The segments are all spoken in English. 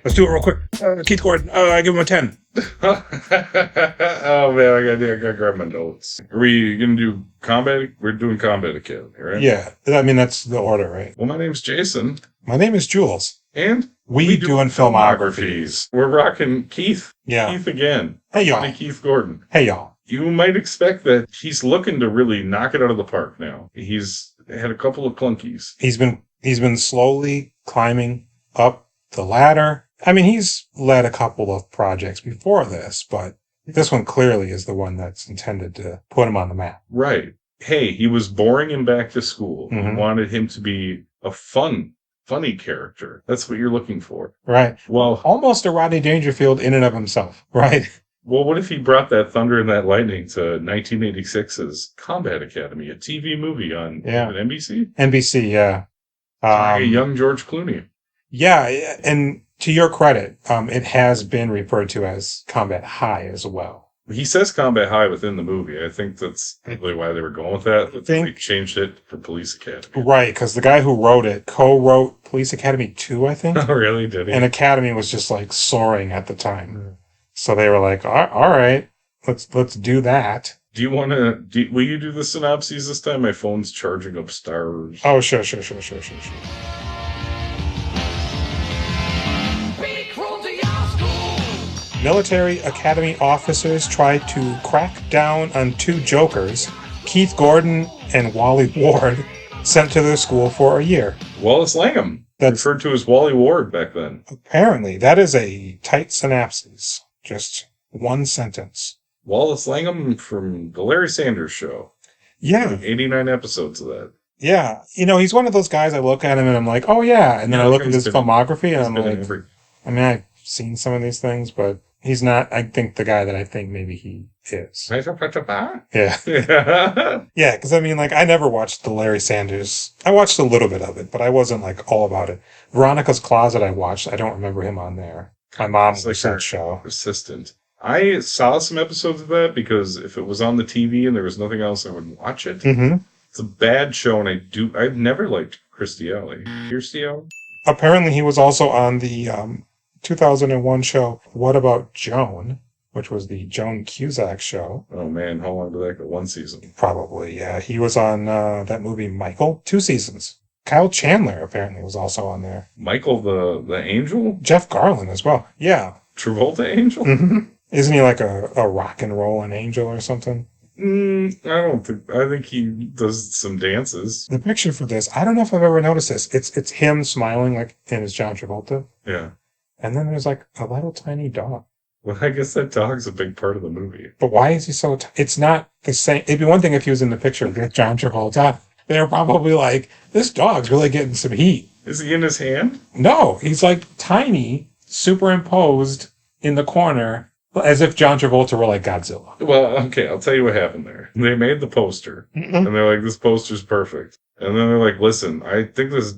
Let's do it real quick. Keith Gordon, I give him a 10. Oh man, I gotta grab my notes. Are we gonna do combat? We're doing Combat Academy, right? Yeah, I mean, that's the order, right? Well, my name's Jason. My name is Jules. And we doing filmographies. We're rocking Keith. Yeah. Keith again. Hey, y'all. Funny Keith Gordon. Hey, y'all. You might expect that he's looking to really knock it out of the park now. He's had a couple of clunkies. He's been slowly climbing up the ladder. I mean, he's led a couple of projects before this, but this one clearly is the one that's intended to put him on the map. Right. Hey, he was boring in Back to School. Mm-hmm. You wanted him to be a funny character. That's what you're looking for. Right. Well, almost a Rodney Dangerfield in and of himself. Right. Well, what if he brought that thunder and that lightning to 1986's Combat Academy, a TV movie on NBC? NBC, yeah. A young George Clooney. Yeah, and to your credit, it has been referred to as Combat High as well. He says Combat High within the movie. I think that's really why they were going with that. They changed it for Police Academy. Right, because the guy who wrote it co-wrote Police Academy 2, I think. Oh, really? Did he? And Academy was just like soaring at the time. So they were like, all right, let's do that. Do you want to... Will you do the synopses this time? My phone's charging up stars. Oh, sure. Military Academy officers try to crack down on two jokers, Keith Gordon and Wally Ward, sent to their school for a year. Wallace Langham. That's referred to as Wally Ward back then. Apparently, that is a tight synopsis. Just one sentence. Wallace Langham from The Larry Sanders Show. Yeah. 89 episodes of that. Yeah. You know, he's one of those guys I look at him and I'm like, oh yeah. And then I look at his filmography and I'm like, I mean, I've seen some of these things, but he's not, I think, the guy that I think maybe he is. Yeah. Yeah, because I mean, like, I never watched the Larry Sanders. I watched a little bit of it, but I wasn't, like, all about it. Veronica's Closet I watched. I don't remember him on there. My mom was that show. Assistant. I saw some episodes of that because if it was on the TV and there was nothing else, I would watch it. Mm-hmm. It's a bad show, and I've never liked Kirstie Alley. Apparently, he was also on the 2001 show What About Joan, which was the Joan Cusack show. Oh man, how long did that go? 1 season? Probably, yeah. He was on that movie Michael, 2 seasons. Kyle Chandler apparently was also on there. Michael the Angel? Jeff Garlin as well. Yeah. Travolta Angel? Mm-hmm. Isn't he like a rock and roll angel or something? I think he does some dances. The picture for this, I don't know if I've ever noticed this. It's him smiling like in his John Travolta. Yeah. And then there's like a little tiny dog. Well, I guess that dog's a big part of the movie. But why is he so... It's not the same... It'd be one thing if he was in the picture with John Travolta. They're probably like, this dog's really getting some heat. Is he in his hand? No, he's like tiny, superimposed in the corner, as if John Travolta were like Godzilla. Well, okay, I'll tell you what happened there. They made the poster, and they're like, this poster's perfect. And then they're like, listen, I think this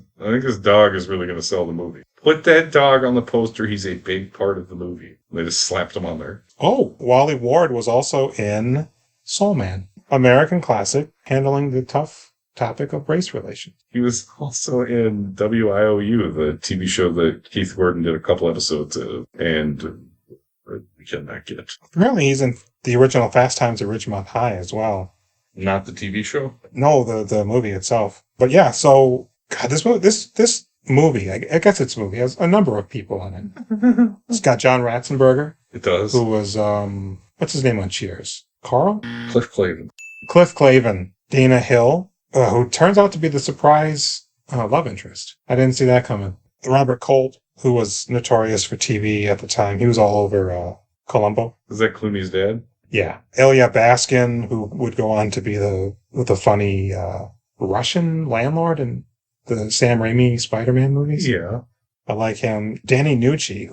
dog is really going to sell the movie. Put that dog on the poster. He's a big part of the movie. And they just slapped him on there. Oh, Wally Ward was also in Soul Man, American classic, handling the tough topic of race relations. He was also in WIOU, the TV show that Keith Gordon did a couple episodes of, and we cannot get. Apparently he's in the original Fast Times at Ridgemont High as well. Not the TV show? No, the movie itself. But yeah, so God, this movie, I guess it's a movie, has a number of people in it. It's got John Ratzenberger. It does. Who was what's his name on Cheers? Carl? Cliff Clavin. Cliff Clavin. Dana Hill, who turns out to be the surprise love interest. I didn't see that coming. Robert Colt, who was notorious for TV at the time. He was all over Columbo. Is that Clooney's dad? Yeah. Ilya Baskin, who would go on to be the funny Russian landlord in the Sam Raimi Spider-Man movies. Yeah. I like him. Danny Nucci,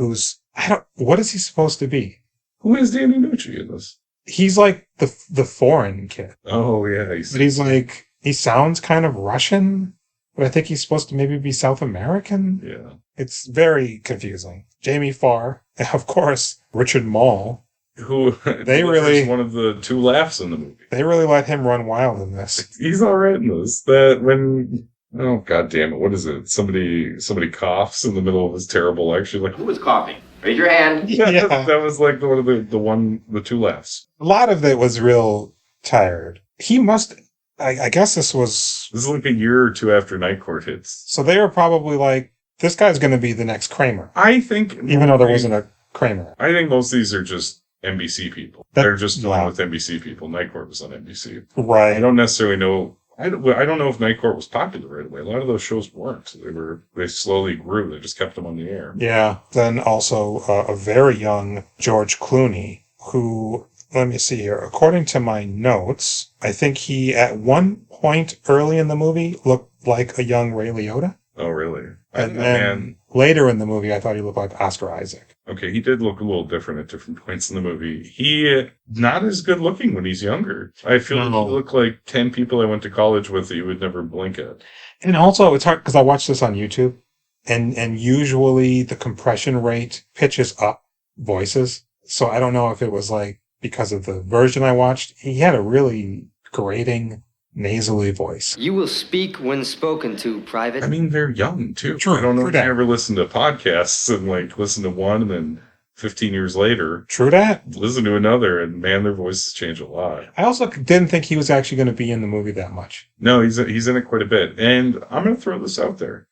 what is he supposed to be? Who is Danny Nucci in this? He's like the foreign kid. Oh, yeah. But he's like, he sounds kind of Russian, but I think he's supposed to maybe be South American. Yeah. It's very confusing. Jamie Farr, and of course, Richard Mall. Who really one of the 2 laughs in the movie. They really let him run wild in this. He's all right in this. That when Oh, God damn it. What is it? Somebody coughs in the middle of this terrible lecture. Like, who was coughing? Raise your hand. yeah. That was like the two laughs. A lot of it was real tired. He must, I guess this is like a year or two after Night Court hits. So they were probably like, this guy's going to be the next Kramer. I think... Even though there wasn't a Kramer. I think most of these are just NBC people. They're just dealing with NBC people. Night Court was on NBC. Right. I don't necessarily know... I don't know if Night Court was popular right away. A lot of those shows weren't. So they slowly grew. They just kept them on the air. Yeah. Then also a very young George Clooney, who, let me see here. According to my notes, I think he at one point early in the movie looked like a young Ray Liotta. Oh, really? And then later in the movie, I thought he looked like Oscar Isaac. Okay, he did look a little different at different points in the movie. He not as good looking when he's younger. I feel like he looked like 10 people I went to college with that you would never blink at. And also, it's hard because I watched this on YouTube, and usually the compression rate pitches up voices. So I don't know if it was like because of the version I watched. He had a really grating, nasally voice. You will speak when spoken to, Private. I mean, they're young, too. True, I don't know if you ever listen to podcasts and, like, listen to one and then 15 years later... True that. Listen to another, and, man, their voices change a lot. I also didn't think he was actually going to be in the movie that much. No, he's in it quite a bit. And I'm going to throw this out there.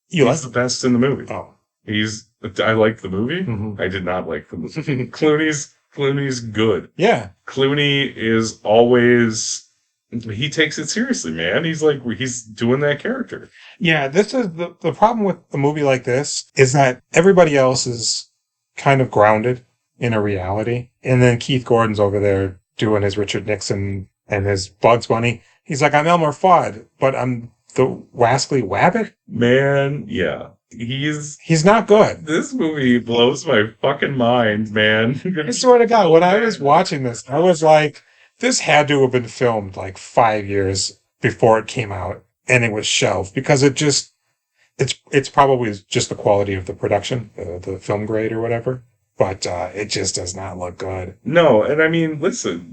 He's the best in the movie. Oh. I like the movie. Mm-hmm. I did not like the movie. Clooney's good. Yeah. Clooney is always... He takes it seriously, man. He's doing that character. Yeah, this is the problem with a movie like this is that everybody else is kind of grounded in a reality. And then Keith Gordon's over there doing his Richard Nixon and his Bugs Bunny. He's like, I'm Elmer Fudd, but I'm the Wascally Wabbit. Man, yeah. He's not good. This movie blows my fucking mind, man. I swear to God, when I was watching this, I was like, this had to have been filmed like 5 years before it came out, and it was shelved because it's probably just the quality of the production, the film grade or whatever, but it just does not look good. No, and I mean, listen,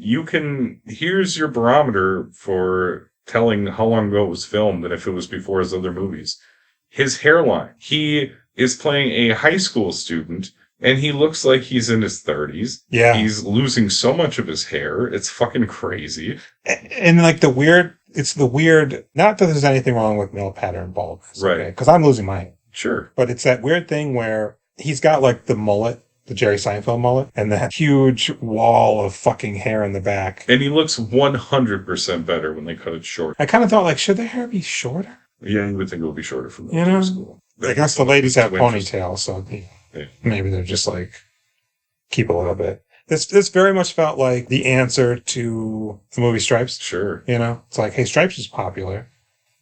here's your barometer for telling how long ago it was filmed and if it was before his other movies. His hairline. He is playing a high school student, and he looks like he's in his 30s. Yeah. He's losing so much of his hair. It's fucking crazy. And like it's the weird, not that there's anything wrong with male pattern baldness. Right. Because I'm losing my hair. Sure. But it's that weird thing where he's got like the mullet, the Jerry Seinfeld mullet, and that huge wall of fucking hair in the back. And he looks 100% better when they cut it short. I kind of thought, like, should their hair be shorter? Yeah, you would think it would be shorter from the school. I guess the ladies have ponytails, so maybe they're just like, keep a little bit. This very much felt like the answer to the movie Stripes. Sure. It's like, hey, Stripes is popular.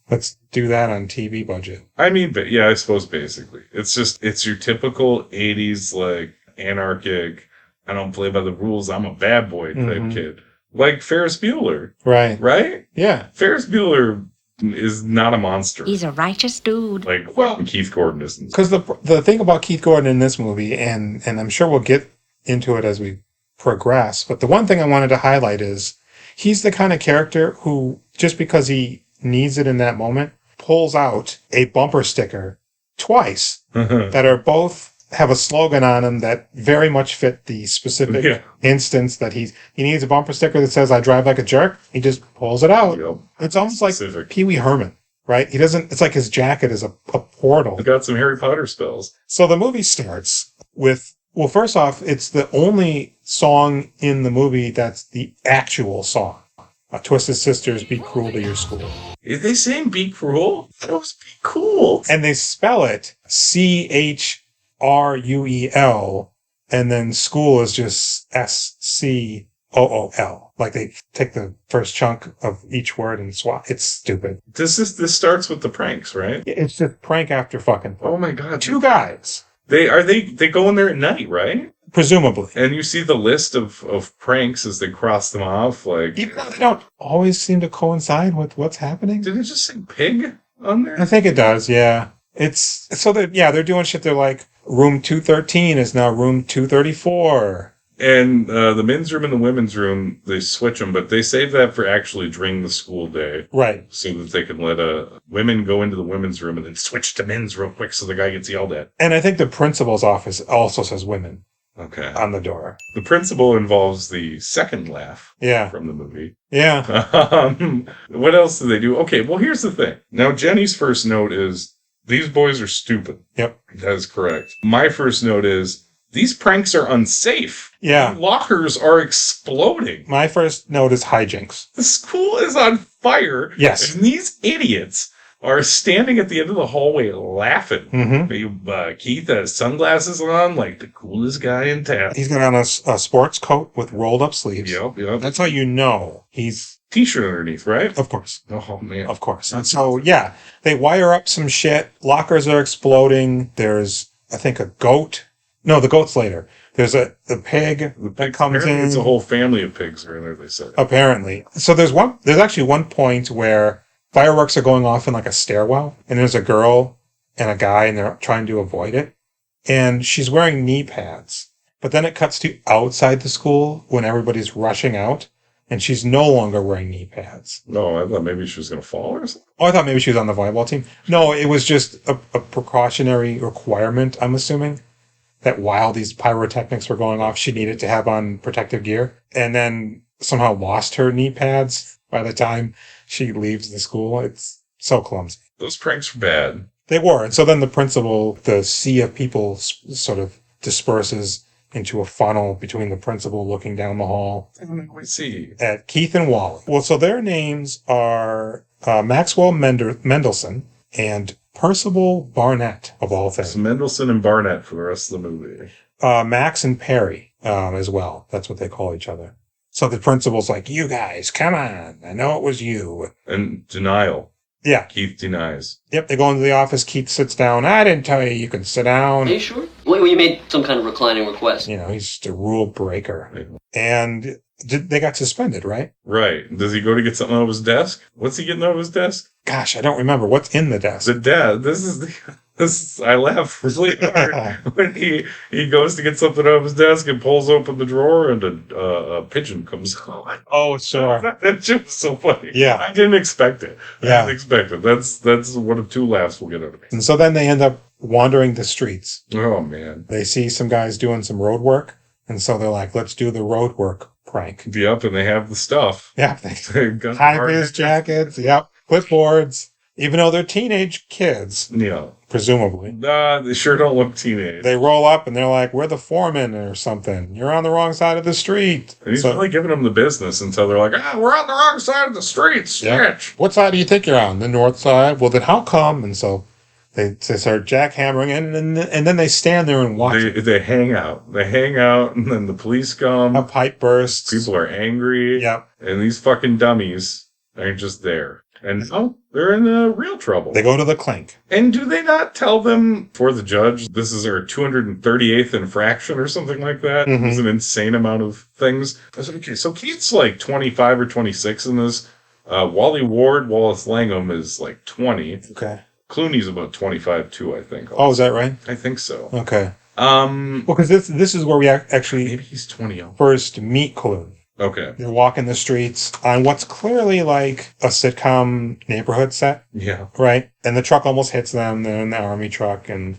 Let's do that on TV budget. I mean, but yeah, I suppose basically. It's your typical 80s, like, anarchic, I don't play by the rules, I'm a bad boy type kid. Like Ferris Bueller. Right. Right? Yeah. Ferris Bueller is not a monster. He's a righteous dude. Like, Keith Gordon isn't. Because the thing about Keith Gordon in this movie, and I'm sure we'll get into it as we progress, but the one thing I wanted to highlight is he's the kind of character who, just because he needs it in that moment, pulls out a bumper sticker twice that are both have a slogan on them that very much fit the specific instance that he needs a bumper sticker that says, I drive like a jerk. He just pulls it out. Yep. It's almost like Pee Wee Herman, right? It's like his jacket is a portal. He's got some Harry Potter spells. So the movie starts with, well, first off, it's the only song in the movie that's the actual song. Twisted Sisters, Be Cruel to Your School. Is they saying be cruel? That was be cool. And they spell it CHRUEL, and then school is just SCOOL. Like they take the first chunk of each word and swap. It's stupid. This starts with the pranks, right? It's just prank after fucking prank. Oh my God. Two guys. They go in there at night, right? Presumably. And you see the list of pranks as they cross them off, like... Even though they don't always seem to coincide with what's happening. Did it just say pig on there? I think it does, yeah. It's so that they're doing shit. They're like, room 213 is now room 234. And the men's room and the women's room, they switch them, but they save that for actually during the school day. Right. So that they can let women go into the women's room and then switch to men's real quick so the guy gets yelled at. And I think the principal's office also says women. Okay. On the door. The principal involves the second laugh. Yeah. From the movie. Yeah. What else do they do? Okay, well, here's the thing. Now, Jenny's first note is, these boys are stupid. Yep. That is correct. My first note is, these pranks are unsafe. Yeah. The lockers are exploding. My first note is hijinks. The school is on fire. Yes. And these idiots are standing at the end of the hallway laughing. Mm-hmm. Keith has sunglasses on, like the coolest guy in town. He's got on a sports coat with rolled up sleeves. Yep. That's how you know he's... T-shirt underneath, right? Of course. Oh, man. Of course. And so, yeah, they wire up some shit. Lockers are exploding. There's, I think, a goat. No, the goat's later. There's the pig that comes in. It's a whole family of pigs are in there, they said. Apparently. So there's actually one point where fireworks are going off in like a stairwell, and there's a girl and a guy, and they're trying to avoid it. And she's wearing knee pads. But then it cuts to outside the school when everybody's rushing out, and she's no longer wearing knee pads. No, I thought maybe she was going to fall or something. Oh, I thought maybe she was on the volleyball team. No, it was just a precautionary requirement, I'm assuming, that while these pyrotechnics were going off, she needed to have on protective gear, and then somehow lost her knee pads by the time she leaves the school. It's so clumsy. Those pranks were bad. They were. And so then the principal, the sea of people sort of disperses into a funnel between the principal looking down the hall. We see. At Keith and Wally. Well, so their names are Maxwell Mendelson and Percival Barnett, of all things. So Mendelson and Barnett for the rest of the movie. Max and Perry as well. That's what they call each other. So the principal's like, you guys, come on. I know it was you. And denial. Yeah. Keith denies. Yep, they go into the office. Keith sits down. I didn't tell you could sit down. Are you sure? Well, you made some kind of reclining request. You know, he's just a rule breaker. Yeah. And they got suspended, right? Right. Does he go to get something out of his desk? What's he getting out of his desk? Gosh, I don't remember. What's in the desk? I laugh really hard when he goes to get something out of his desk and pulls open the drawer and a pigeon comes out. Oh, sure. That just was so funny. Yeah. I didn't expect it. Yeah. I didn't expect it. That's one of two laughs we'll get out of me. And so then they end up wandering the streets. Oh, man. They see some guys doing some road work. And so they're like, let's do the road work prank. Yep, and they have the stuff. Yeah. They've got high-vis jackets. Yep. Clipboards. Even though they're teenage kids. Yeah. Presumably. They sure don't look teenage. They roll up and they're like, we're the foreman or something. You're on the wrong side of the street. And he's really giving them the business until they're like, we're on the wrong side of the street, snitch. Yeah. What side do you think you're on? The north side? Well, then how come? And so they start jackhammering and then they stand there and watch. They hang out. They hang out and then the police come. A pipe bursts. People are angry. Yep. And these fucking dummies are just there. And now they're in real trouble. They go to the clink. And do they not tell them for the judge, this is our 238th infraction or something like that? Mm-hmm. It's an insane amount of things. I said, okay, so Keith's like 25 or 26 in this. Wallace Langham is like 20. Okay. Clooney's about 25 too, I think. Oh, is that right? I think so. Okay. Well, because this is where we actually maybe he's 20. First meet Clooney. Okay. They're walking the streets on what's clearly like a sitcom neighborhood set. Yeah. Right? And the truck almost hits them. They're in the army truck. And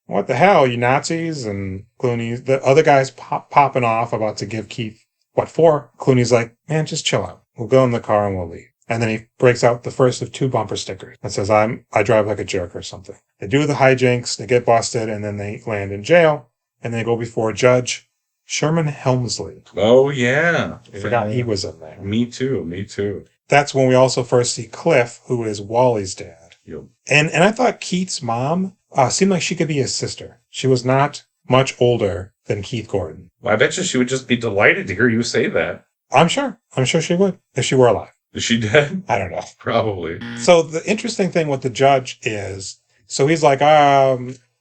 what the hell, you Nazis? And Clooney, the other guy's popping off, about to give Keith what for. Clooney's like, man, just chill out. We'll go in the car and we'll leave. And then he breaks out the first of two bumper stickers that says, I drive like a jerk or something. They do the hijinks, they get busted, and then they land in jail. And they go before Judge Sherman Helmsley. Oh, yeah. I forgot he was in there. Me too. That's when we also first see Cliff, who is Wally's dad. Yep. And I thought Keith's mom seemed like she could be his sister. She was not much older than Keith Gordon. Well, I bet you she would just be delighted to hear you say that. I'm sure she would, if she were alive. Is she dead? I don't know. Probably. So the interesting thing with the judge is, so he's like,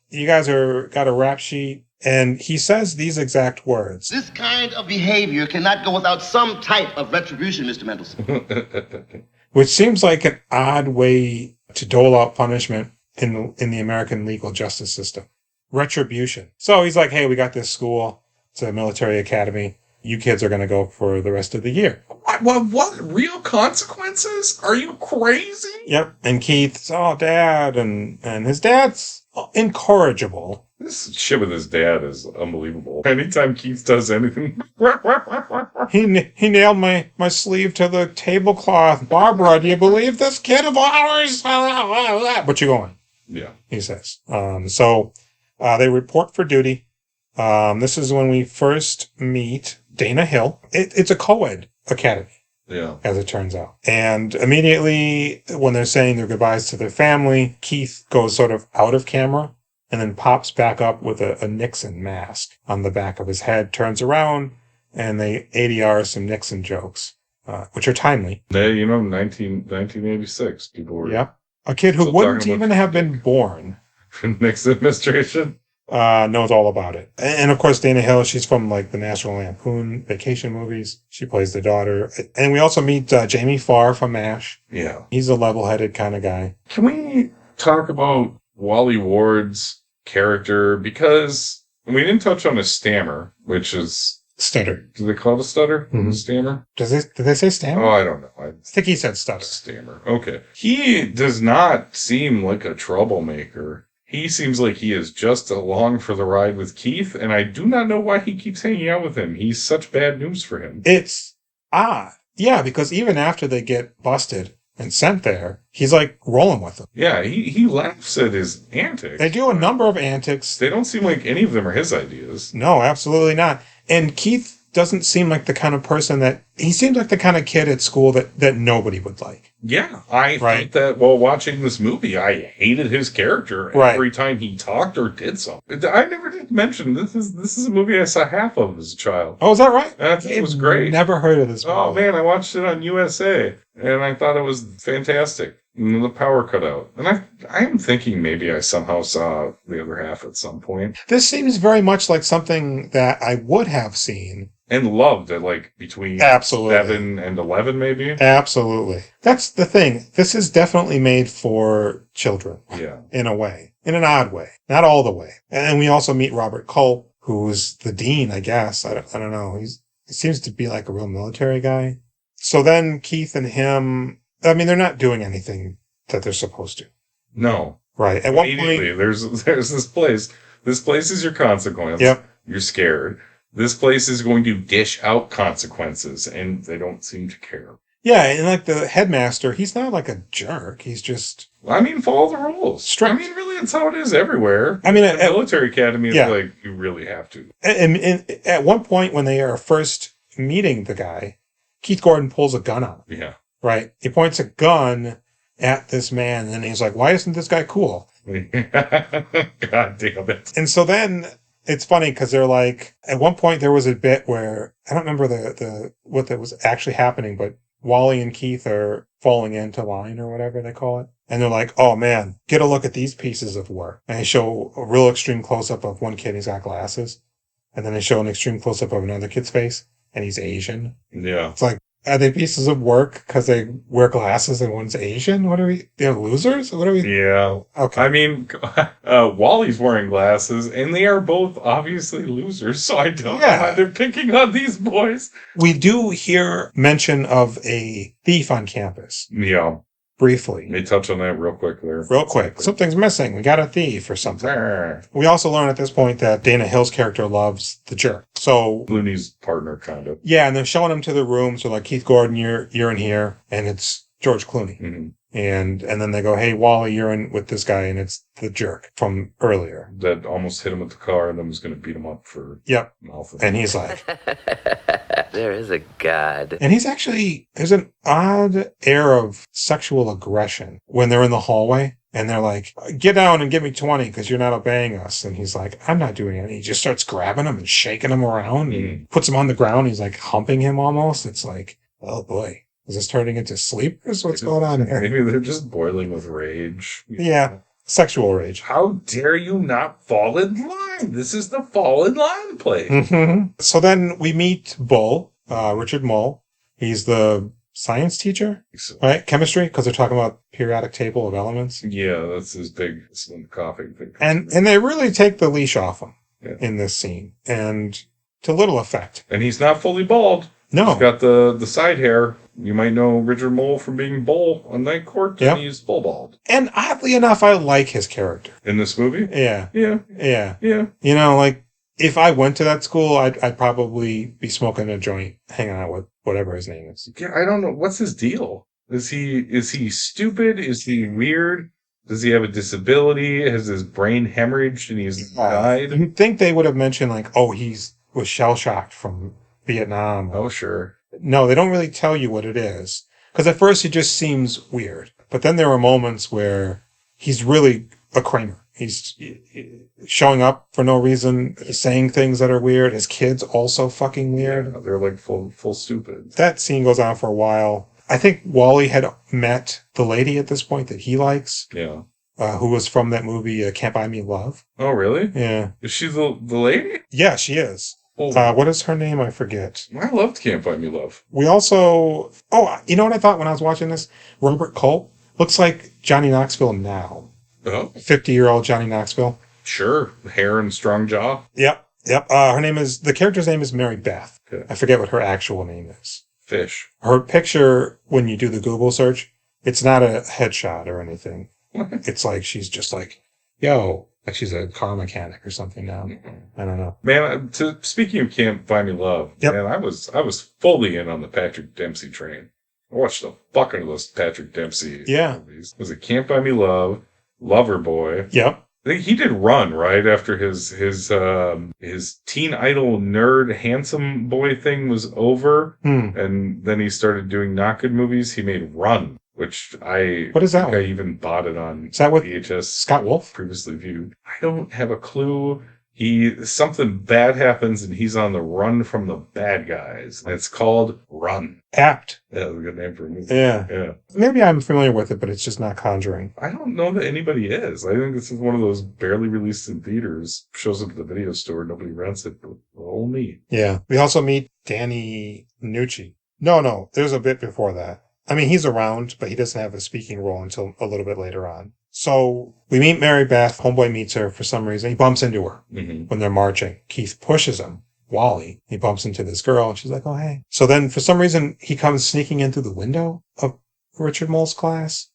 you guys got a rap sheet. And he says these exact words. This kind of behavior cannot go without some type of retribution, Mr. Mendelson. Which seems like an odd way to dole out punishment in the American legal justice system. Retribution. So he's like, hey, we got this school. It's a military academy. You kids are going to go for the rest of the year. What? Real consequences? Are you crazy? Yep. And Keith's, Dad. And his dad's incorrigible. This shit with his dad is unbelievable. Anytime Keith does anything. He nailed my sleeve to the tablecloth. Barbara, do you believe this kid of ours? What you going? Yeah. He says. So they report for duty. This is when we first meet Dana Hill. It's a co-ed academy. Yeah. As it turns out. And immediately when they're saying their goodbyes to their family, Keith goes sort of out of camera and then pops back up with a Nixon mask on the back of his head, turns around, and they ADR some Nixon jokes, which are timely. 1986, people were... Yeah. A kid who wouldn't even have been born. Nixon administration. Knows all about it. And of course, Dana Hill, she's from like the National Lampoon vacation movies. She plays the daughter. And we also meet Jamie Farr from MASH. Yeah. He's a level-headed kind of guy. Can we talk about Wally Ward's character? Because we didn't touch on his stammer, which is... Stutter. Do they call it a stutter? Mm-hmm. Stammer? Did they say stammer? Oh, I don't know. I think he said stutter. Stammer. Okay. He does not seem like a troublemaker. He seems like he is just along for the ride with Keith, and I do not know why he keeps hanging out with him. He's such bad news for him. It's odd. Yeah, because even after they get busted and sent there, he's like rolling with them. Yeah, he laughs at his antics. They do a number of antics. They don't seem like any of them are his ideas. No, absolutely not. And Keith doesn't seem like the kind of person that... He seems like the kind of kid at school that nobody would like. Yeah, I think that while watching this movie, I hated his character every time he talked or did something. I never did mention this is a movie I saw half of as a child. Oh, is that right? I thought it was great. Never heard of this movie. Oh man, I watched it on USA, and I thought it was fantastic. And then the power cut out. And I am thinking maybe I somehow saw the other half at some point. This seems very much like something that I would have seen. And loved at like between 7 and 11 maybe. Absolutely. That's the thing. This is definitely made for children. Yeah. In a way. In an odd way. Not all the way. And we also meet Robert Culp, who's the dean, I guess. I don't know. He seems to be like a real military guy. So then Keith and him... I mean, they're not doing anything that they're supposed to. No. Right. At one point... There's this place. This place is your consequence. Yep. You're scared. This place is going to dish out consequences, and they don't seem to care. Yeah, and like the headmaster, he's not like a jerk. He's just... I mean, follow the rules. Strict. I mean, really, that's how it is everywhere. I mean, the military academy is like, you really have to. And at one point, when they are first meeting the guy, Keith Gordon pulls a gun on him. Yeah. Right? He points a gun at this man, and he's like, why isn't this guy cool? God damn it. And so then... It's funny because they're like, at one point there was a bit where, I don't remember the what that was actually happening, but Wally and Keith are falling into line or whatever they call it. And they're like, oh man, get a look at these pieces of work. And they show a real extreme close-up of one kid, he's got glasses. And then they show an extreme close-up of another kid's face, and he's Asian. Yeah. It's like, are they pieces of work because they wear glasses and one's Asian? What are we? They're losers? What are we? Yeah. Okay. I mean, Wally's wearing glasses, and they are both obviously losers, so I don't know why they're picking on these boys. We do hear mention of a thief on campus. Yeah. Briefly. They touch on that real quick there. Real quick. Something's missing. We got a thief or something. We also learn at this point that Dana Hill's character loves the jerk. So Clooney's partner, kind of. Yeah, and they're showing him to the room. So like, Keith Gordon, you're in here, and it's George Clooney. Mm-hmm. And then they go, hey, Wally, you're in with this guy, and it's the jerk from earlier. That almost hit him with the car and then was going to beat him up for mouth. And he's like... There is a God. And he's actually... There's an odd air of sexual aggression when they're in the hallway, and they're like, get down and give me 20 because you're not obeying us. And he's like, I'm not doing it. And he just starts grabbing him and shaking him around and puts him on the ground. He's like humping him almost. It's like, oh boy. Is this turning into sleepers? What's going on here? Maybe they're just boiling with rage. Yeah, sexual rage. How dare you not fall in line? This is the fall in line place. Mm-hmm. So then we meet Bull, Richard Mull. He's the science teacher, right? Chemistry, because they're talking about periodic table of elements. Yeah, that's his big coughing thing. And they really take the leash off him in this scene. And to little effect. And he's not fully bald. No. He's got the side hair. You might know Richard Mole from being Bull on Night Court, and he's full bald. And oddly enough, I like his character. In this movie? Yeah. Yeah. Yeah. Yeah. You know, like, if I went to that school, I'd probably be smoking a joint, hanging out with whatever his name is. Yeah, I don't know. What's his deal? Is he stupid? Is he weird? Does he have a disability? Has his brain hemorrhaged and he's died? You'd think they would have mentioned, like, oh, was shell-shocked from Vietnam. Oh, sure. No, they don't really tell you what it is. Because at first he just seems weird. But then there are moments where he's really a Kramer. He's showing up for no reason, saying things that are weird. His kid's also fucking weird. Yeah, they're like full stupid. That scene goes on for a while. I think Wally had met the lady at this point that he likes. Yeah. Who was from that movie, Can't Buy Me Love. Oh, really? Yeah. Is she the lady? Yeah, she is. Oh. What is her name? I forget. I loved Can't Buy Me Love. We also... Oh, you know what I thought when I was watching this? Robert Culp looks like Johnny Knoxville now. Oh. 50-year-old Johnny Knoxville. Sure. Hair and strong jaw. Yep. The character's name is Mary Beth. Okay. I forget what her actual name is. Fish. Her picture, when you do the Google search, it's not a headshot or anything. It's like she's just like, yo, like she's a car mechanic or something now. I don't know. Man, speaking of Can't Buy Me Love, man, I was fully in on the Patrick Dempsey train. I watched the fuck out of those Patrick Dempsey movies. Was it Can't Buy Me Love, Loverboy? Yep. I think he did Run right after his teen idol nerd handsome boy thing was over, and then he started doing not good movies. He made Run, which what is that one? I even bought it on is that with VHS. Scott Wolf? Previously viewed. I don't have a clue. Something bad happens and he's on the run from the bad guys. And it's called Run. Apt. Yeah, that's a good name for a movie. Yeah. Maybe I'm familiar with it, but it's just not Conjuring. I don't know that anybody is. I think this is one of those barely released in theaters. Shows up at the video store, nobody rents it, but only. Yeah. We also meet Danny Nucci. No, there's a bit before that. I mean, he's around, but he doesn't have a speaking role until a little bit later on. So we meet Mary Beth. Homeboy meets her for some reason. He bumps into her when they're marching. Keith pushes him. Wally. He bumps into this girl, and she's like, oh, hey. So then for some reason, he comes sneaking in through the window of Richard Mole's class.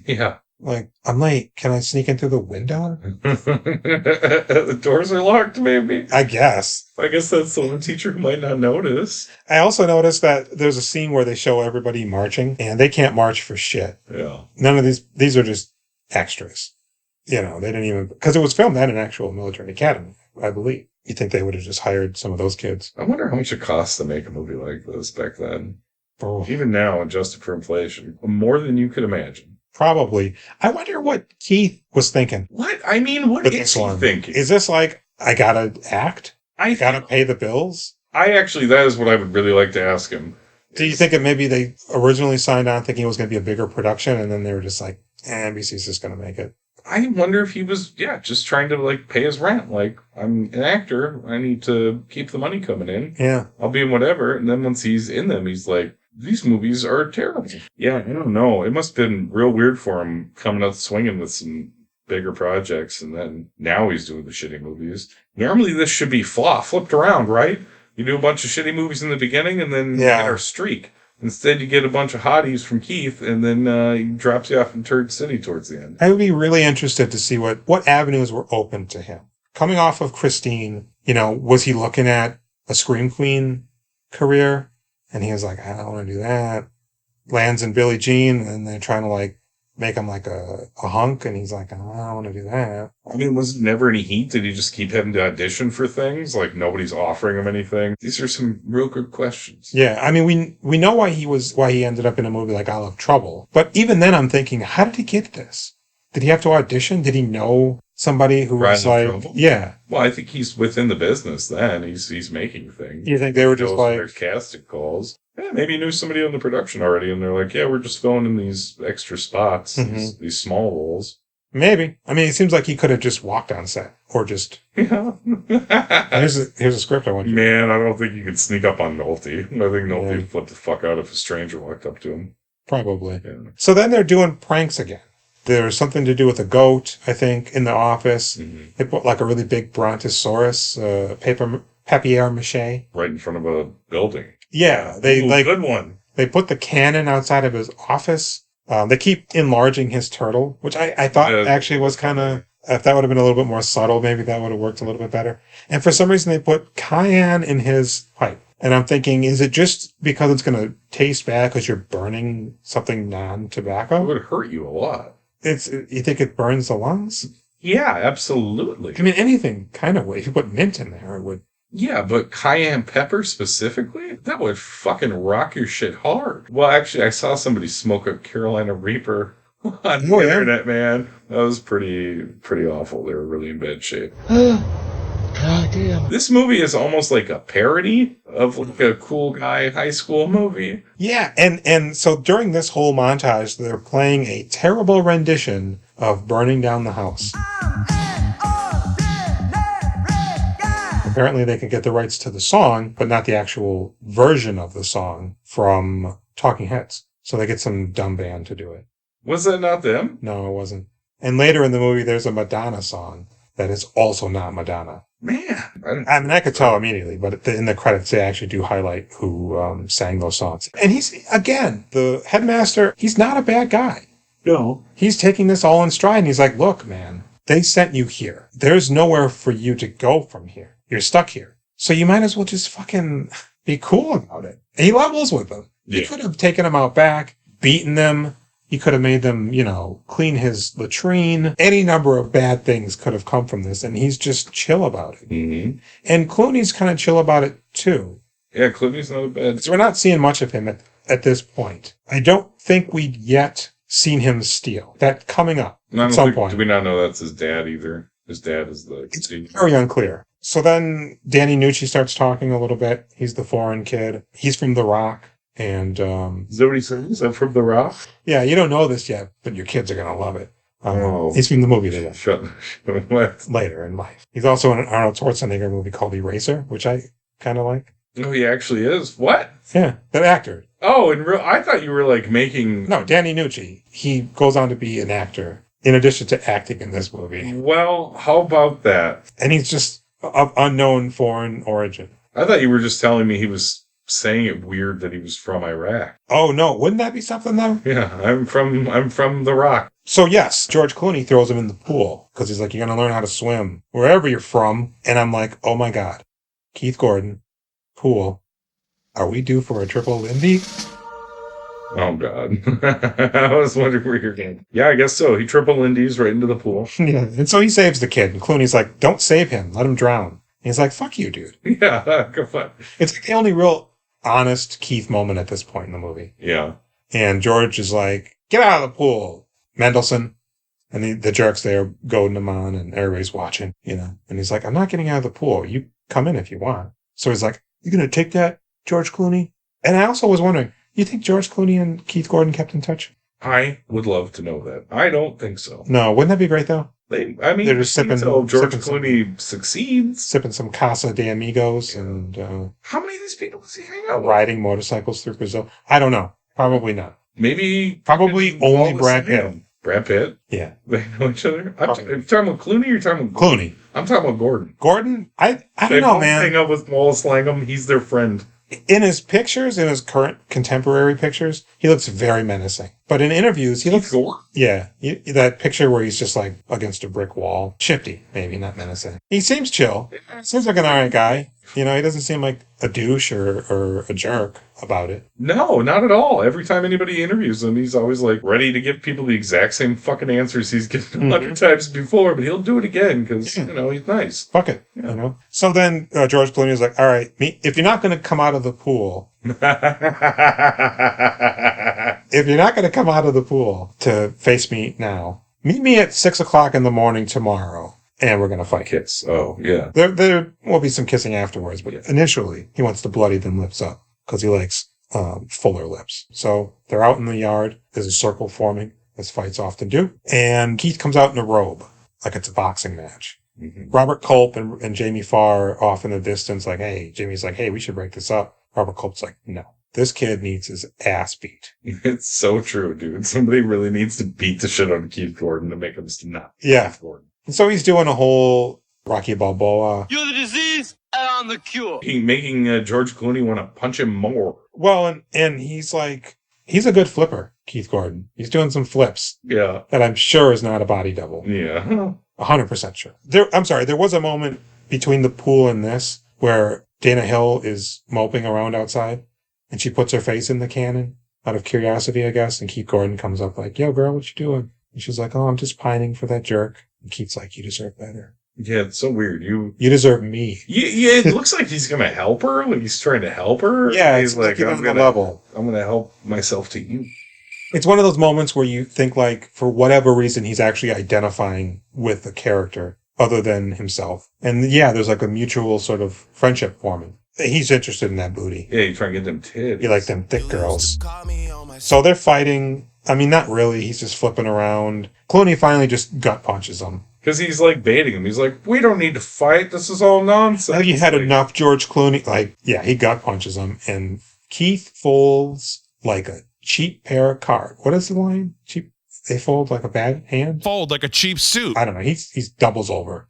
Yeah. Like, I'm late. Can I sneak in through the window? The doors are locked, maybe. I guess. I guess that's the one teacher who might not notice. I also noticed that there's a scene where they show everybody marching, and they can't march for shit. Yeah. None of these are just extras. You know, they didn't even... Because it was filmed at an actual military academy, I believe. You think they would have just hired some of those kids? I wonder how much it costs to make a movie like this back then. Oh. Even now, adjusted for inflation. More than you could imagine. Probably. I wonder what Keith was thinking. What? I mean, what is he thinking? Is this like, I gotta act? I gotta pay the bills? That is what I would really like to ask him. Do you think that maybe they originally signed on thinking it was going to be a bigger production, and then they were just like, NBC's just going to make it? I wonder if he was, just trying to, like, pay his rent. Like, I'm an actor. I need to keep the money coming in. Yeah. I'll be in whatever. And then once he's in them, he's like, these movies are terrible. Yeah, I don't know. It must have been real weird for him coming out swinging with some bigger projects, and then now he's doing the shitty movies. Normally this should be flipped around, right? You do a bunch of shitty movies in the beginning, and then you get our streak. Instead, you get a bunch of hotties from Keith, and then he drops you off in Turd City towards the end. I would be really interested to see what avenues were open to him. Coming off of Christine, was he looking at a Scream Queen career? And he was like, I don't want to do that. Lands in Billie Jean, and they're trying to like make him like a hunk, and he's like, I don't want to do that. I mean, was it never any heat? Did he just keep having to audition for things? Like nobody's offering him anything? These are some real good questions. Yeah, I mean, we know why he ended up in a movie like I Love Trouble. But even then I'm thinking, how did he get this? Did he have to audition? Did he know somebody who was like, trouble? Yeah. Well, I think he's within the business then. He's making things. You think they were just like... There's casting calls. Yeah, maybe he knew somebody on the production already, and they're like, yeah, we're just filling in these extra spots, these small roles. Maybe. I mean, it seems like he could have just walked on set, or just... Yeah. here's a script I want you. Man, I don't think you could sneak up on Nolte. I think Nolte would flip the fuck out if a stranger walked up to him. Probably. Yeah. So then they're doing pranks again. There's something to do with a goat, I think, in the office. They put like a really big brontosaurus, papier-mâché. Right in front of a building. Yeah, they good one. They put the cannon outside of his office. They keep enlarging his turtle, which I thought actually was kind of, if that would have been a little bit more subtle, maybe that would have worked a little bit better. And for some reason, they put cayenne in his pipe. And I'm thinking, is it just because it's going to taste bad because you're burning something non-tobacco? It would hurt you a lot. You think it burns the lungs? Yeah, absolutely. I mean, anything kind of would. If you put mint in there, it would. Yeah, but cayenne pepper specifically? That would fucking rock your shit hard. Well, actually, I saw somebody smoke a Carolina Reaper on the internet, man. That was pretty awful. They were really in bad shape. God damn. This movie is almost like a parody of like a cool guy high school movie. Yeah, and so during this whole montage, they're playing a terrible rendition of Burning Down the House. Apparently they can get the rights to the song, but not the actual version of the song from Talking Heads. So they get some dumb band to do it. Was that not them? No, it wasn't. And later in the movie, there's a Madonna song that is also not Madonna. Man. I mean, I could tell immediately, but in the credits, they actually do highlight who sang those songs. And he's, again, the headmaster, he's not a bad guy. No. He's taking this all in stride, and he's like, look, man, they sent you here. There's nowhere for you to go from here. You're stuck here. So you might as well just fucking be cool about it. And he levels with them. Yeah. He could have taken them out back, beaten them. He could have made them, clean his latrine. Any number of bad things could have come from this, and he's just chill about it. Mm-hmm. And Clooney's kind of chill about it, too. Yeah, Clooney's not a bad... So we're not seeing much of him at this point. I don't think we'd yet seen him steal. That coming up at some point. Do we not know that's his dad either? His dad is the... It's very unclear. So then Danny Nucci starts talking a little bit. He's the foreign kid. He's from The Rock. And is that what he says? I'm from The Rock? Yeah, you don't know this yet, but your kids are going to love it. He's from the movie later in life. He's also in an Arnold Schwarzenegger movie called Eraser, which I kind of like. Oh, he actually is? What? Yeah, that actor. Oh, I thought you were like making... No, Danny Nucci. He goes on to be an actor in addition to acting in this movie. Well, how about that? And he's just of unknown foreign origin. I thought you were just telling me he was saying it weird that he was from Iraq. Oh no, wouldn't that be something though? Yeah, I'm from The Rock. So yes, George Clooney throws him in the pool because he's like, you're going to learn how to swim wherever you're from. And I'm like, oh my God, Keith Gordon, pool. Are we due for a triple Lindy? Oh God. I was wondering where you're going. Yeah, I guess so. He triple Lindy's right into the pool. Yeah. And so he saves the kid. And Clooney's like, don't save him. Let him drown. And he's like, fuck you, dude. Yeah, go on. It's like the only real honest Keith moment at this point in the movie. Yeah. And George is like, get out of the pool, Mendelsohn. And the jerk's there goading him on and everybody's watching, And he's like, I'm not getting out of the pool. You come in if you want. So he's like, you going to take that, George Clooney? And I also was wondering, you think George Clooney and Keith Gordon kept in touch? I would love to know that. I don't think so. No, wouldn't that be great though? They're just sipping. So George Clooney succeeds. Sipping some Casa de Amigos and... how many of these people does he hang out with? Riding motorcycles through Brazil. I don't know. Probably not. Maybe... Probably only Brad Pitt. Brad Pitt? Yeah. They know each other? Are you talking about Clooney or you're talking about... Clooney. I'm talking about Gordon. Gordon? I don't know, man. Hang out with Wallace Langham. He's their friend. In his pictures, in his current contemporary pictures, he looks very menacing. But in interviews, he looks... Yeah. That picture where he's just like against a brick wall. Shifty, maybe, not menacing. He seems chill. Seems like an alright guy. He doesn't seem like a douche or a jerk about it. No, not at all. Every time anybody interviews him, he's always like ready to give people the exact same fucking answers he's given 100 times before, but he'll do it again because, he's nice. Fuck it, So then George Clooney is like, all right, if you're not going to come out of the pool... If you're not going to come out of the pool to face me now, meet me at 6 o'clock in the morning tomorrow. And we're going to fight. Kiss. Oh, yeah. There will be some kissing afterwards, but initially he wants to bloody them lips up because he likes fuller lips. So they're out in the yard. There's a circle forming, as fights often do. And Keith comes out in a robe, like it's a boxing match. Mm-hmm. Robert Culp and Jamie Farr are off in the distance, like, hey, Jamie's like, hey, we should break this up. Robert Culp's like, no. This kid needs his ass beat. It's so true, dude. Somebody really needs to beat the shit out of Keith Gordon to make him not. Yeah. Keith Gordon. And so he's doing a whole Rocky Balboa. You're the disease. on the cure. Making George Clooney want to punch him more. Well, and he's like, he's a good flipper, Keith Gordon. He's doing some flips. Yeah. That I'm sure is not a body double. Yeah. 100% sure. I'm sorry, there was a moment between the pool and this where Dana Hill is moping around outside and she puts her face in the cannon out of curiosity, I guess. And Keith Gordon comes up like, yo, girl, what you doing? And she's like, oh, I'm just pining for that jerk. And Keith's like, you deserve better. Yeah, it's so weird. You deserve me. Yeah, it looks like he's going to help her. Like he's trying to help her. Yeah, he's like, I'm going to help myself to you. It's one of those moments where you think like, for whatever reason, he's actually identifying with the character other than himself. And yeah, there's like a mutual sort of friendship forming. He's interested in that booty. Yeah, you trying to get them tits. You like them thick girls. So they're fighting. I mean, not really. He's just flipping around. Clooney finally just gut punches him. Because he's like baiting him. He's like, we don't need to fight. This is all nonsense. Have you had enough, George Clooney? Like, yeah, he gut punches him. And Keith folds like a cheap pair of cards. What is the line? Cheap. They fold like a bad hand? Fold like a cheap suit. I don't know. He's doubles over.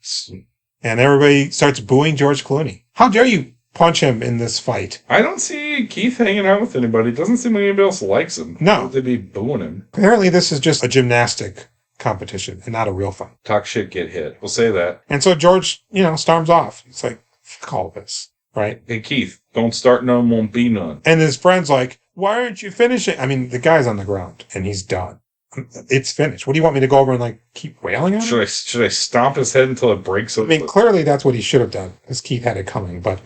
And everybody starts booing George Clooney. How dare you punch him in this fight? I don't see Keith hanging out with anybody. It doesn't seem like anybody else likes him. No. They'd be booing him. Apparently this is just a gymnastic competition and not a real fight. Talk shit, get hit. We'll say that. And so George, storms off. He's like, fuck all this, right? Hey, Keith, don't start none, won't be none. And his friend's like, why aren't you finishing? I mean, the guy's on the ground and he's done. It's finished. What do you want me to go over and like keep wailing on him? Should I stomp his head until it breaks open? I mean, clearly that's what he should have done because Keith had it coming. But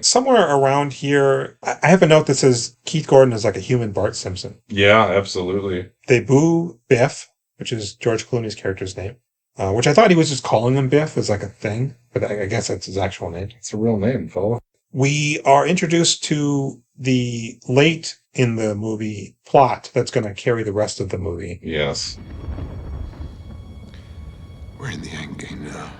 somewhere around here, I have a note that says Keith Gordon is like a human Bart Simpson. Yeah, absolutely. They boo Biff, which is George Clooney's character's name, which I thought he was just calling him Biff as like a thing, but I guess that's his actual name. It's a real name, fella. We are introduced to the late in the movie plot that's going to carry the rest of the movie. Yes. We're in the end game now.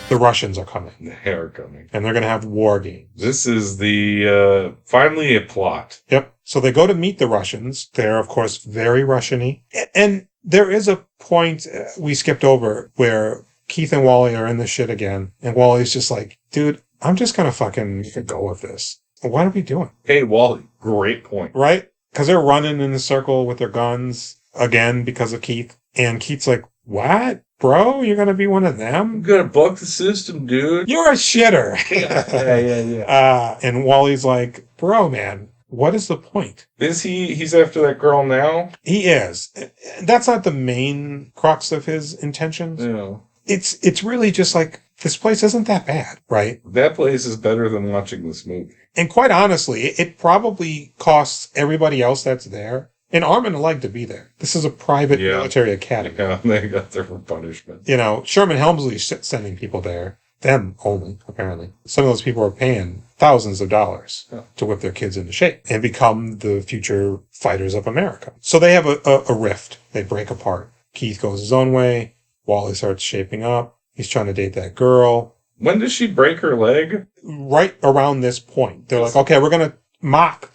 The Russians are coming. They are coming. And they're going to have war games. This is the, finally a plot. Yep. So they go to meet the Russians. They're, of course, very Russian-y. And there is a point we skipped over where Keith and Wally are in the shit again. And Wally's just like, dude, I'm just going to fucking go with this. What are we doing? Hey, Wally, great point. Right? Because they're running in a circle with their guns again because of Keith. And Keith's like, what? Bro, you're going to be one of them? I'm going to buck the system, dude. You're a shitter. Yeah. And Wally's like, bro, man, what is the point? Is he's after that girl now? He is. That's not the main crux of his intentions. Yeah. It's really just like, this place isn't that bad, right? That place is better than watching this movie. And quite honestly, it probably costs everybody else that's there an arm and a leg to be there. This is a private military academy. Yeah, they got there for punishment. Sherman Helmsley's sending people there. Them only, apparently. Some of those people are paying thousands of dollars to whip their kids into shape and become the future fighters of America. So they have a rift. They break apart. Keith goes his own way. Wally starts shaping up. He's trying to date that girl. When does she break her leg? Right around this point. They're like, okay, we're going to mock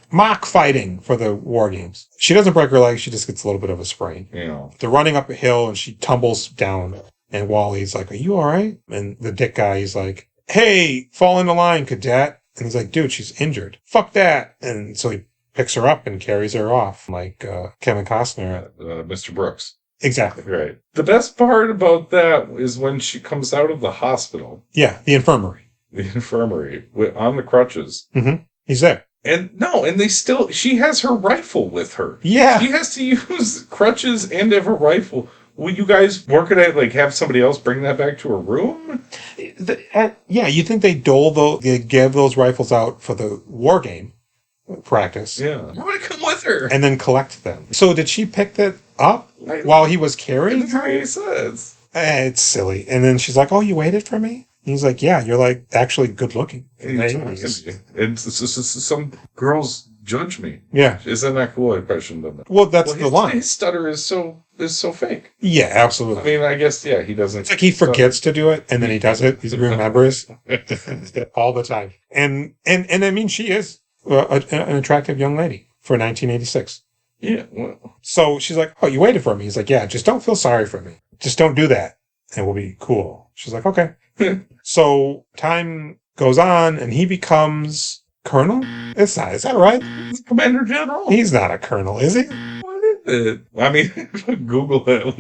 fighting for the war games. She doesn't break her leg. She just gets a little bit of a sprain. Yeah. They're running up a hill and she tumbles down. And Wally's like, are you all right? And the dick guy, he's like, hey, fall in the line, cadet. And he's like, dude, she's injured. Fuck that. And so he picks her up and carries her off like Kevin Costner. Mr. Brooks. Exactly. Right. The best part about that is when she comes out of the hospital. Yeah, the infirmary. On the crutches. Mm-hmm. He's there. And she has her rifle with her. Yeah. She has to use crutches and have a rifle. Will you guys work it at, have somebody else bring that back to her room? Yeah, you think they give those rifles out for the war game practice. Yeah. Why would it come with her? And then collect them. So did she pick that up while he was carrying her? That's what he says. It's silly. And then she's like, oh, you waited for me? And he's like, yeah, you're actually good looking. And some girls judge me. Yeah. Isn't that cool? I probably shouldn't have done that. Well, that's the line. His stutter is so fake. Yeah, absolutely. I mean, I guess, he doesn't. It's like he forgets to do it, and then he does it. He remembers all the time. And I mean, she is an attractive young lady for 1986. Yeah. Well. So she's like, oh, you waited for me. He's like, yeah, just don't feel sorry for me. Just don't do that. and we'll be cool. She's like, okay. So time goes on, and he becomes colonel? Is that right? Commander General? He's not a colonel, is he? What is it? I mean, Google it.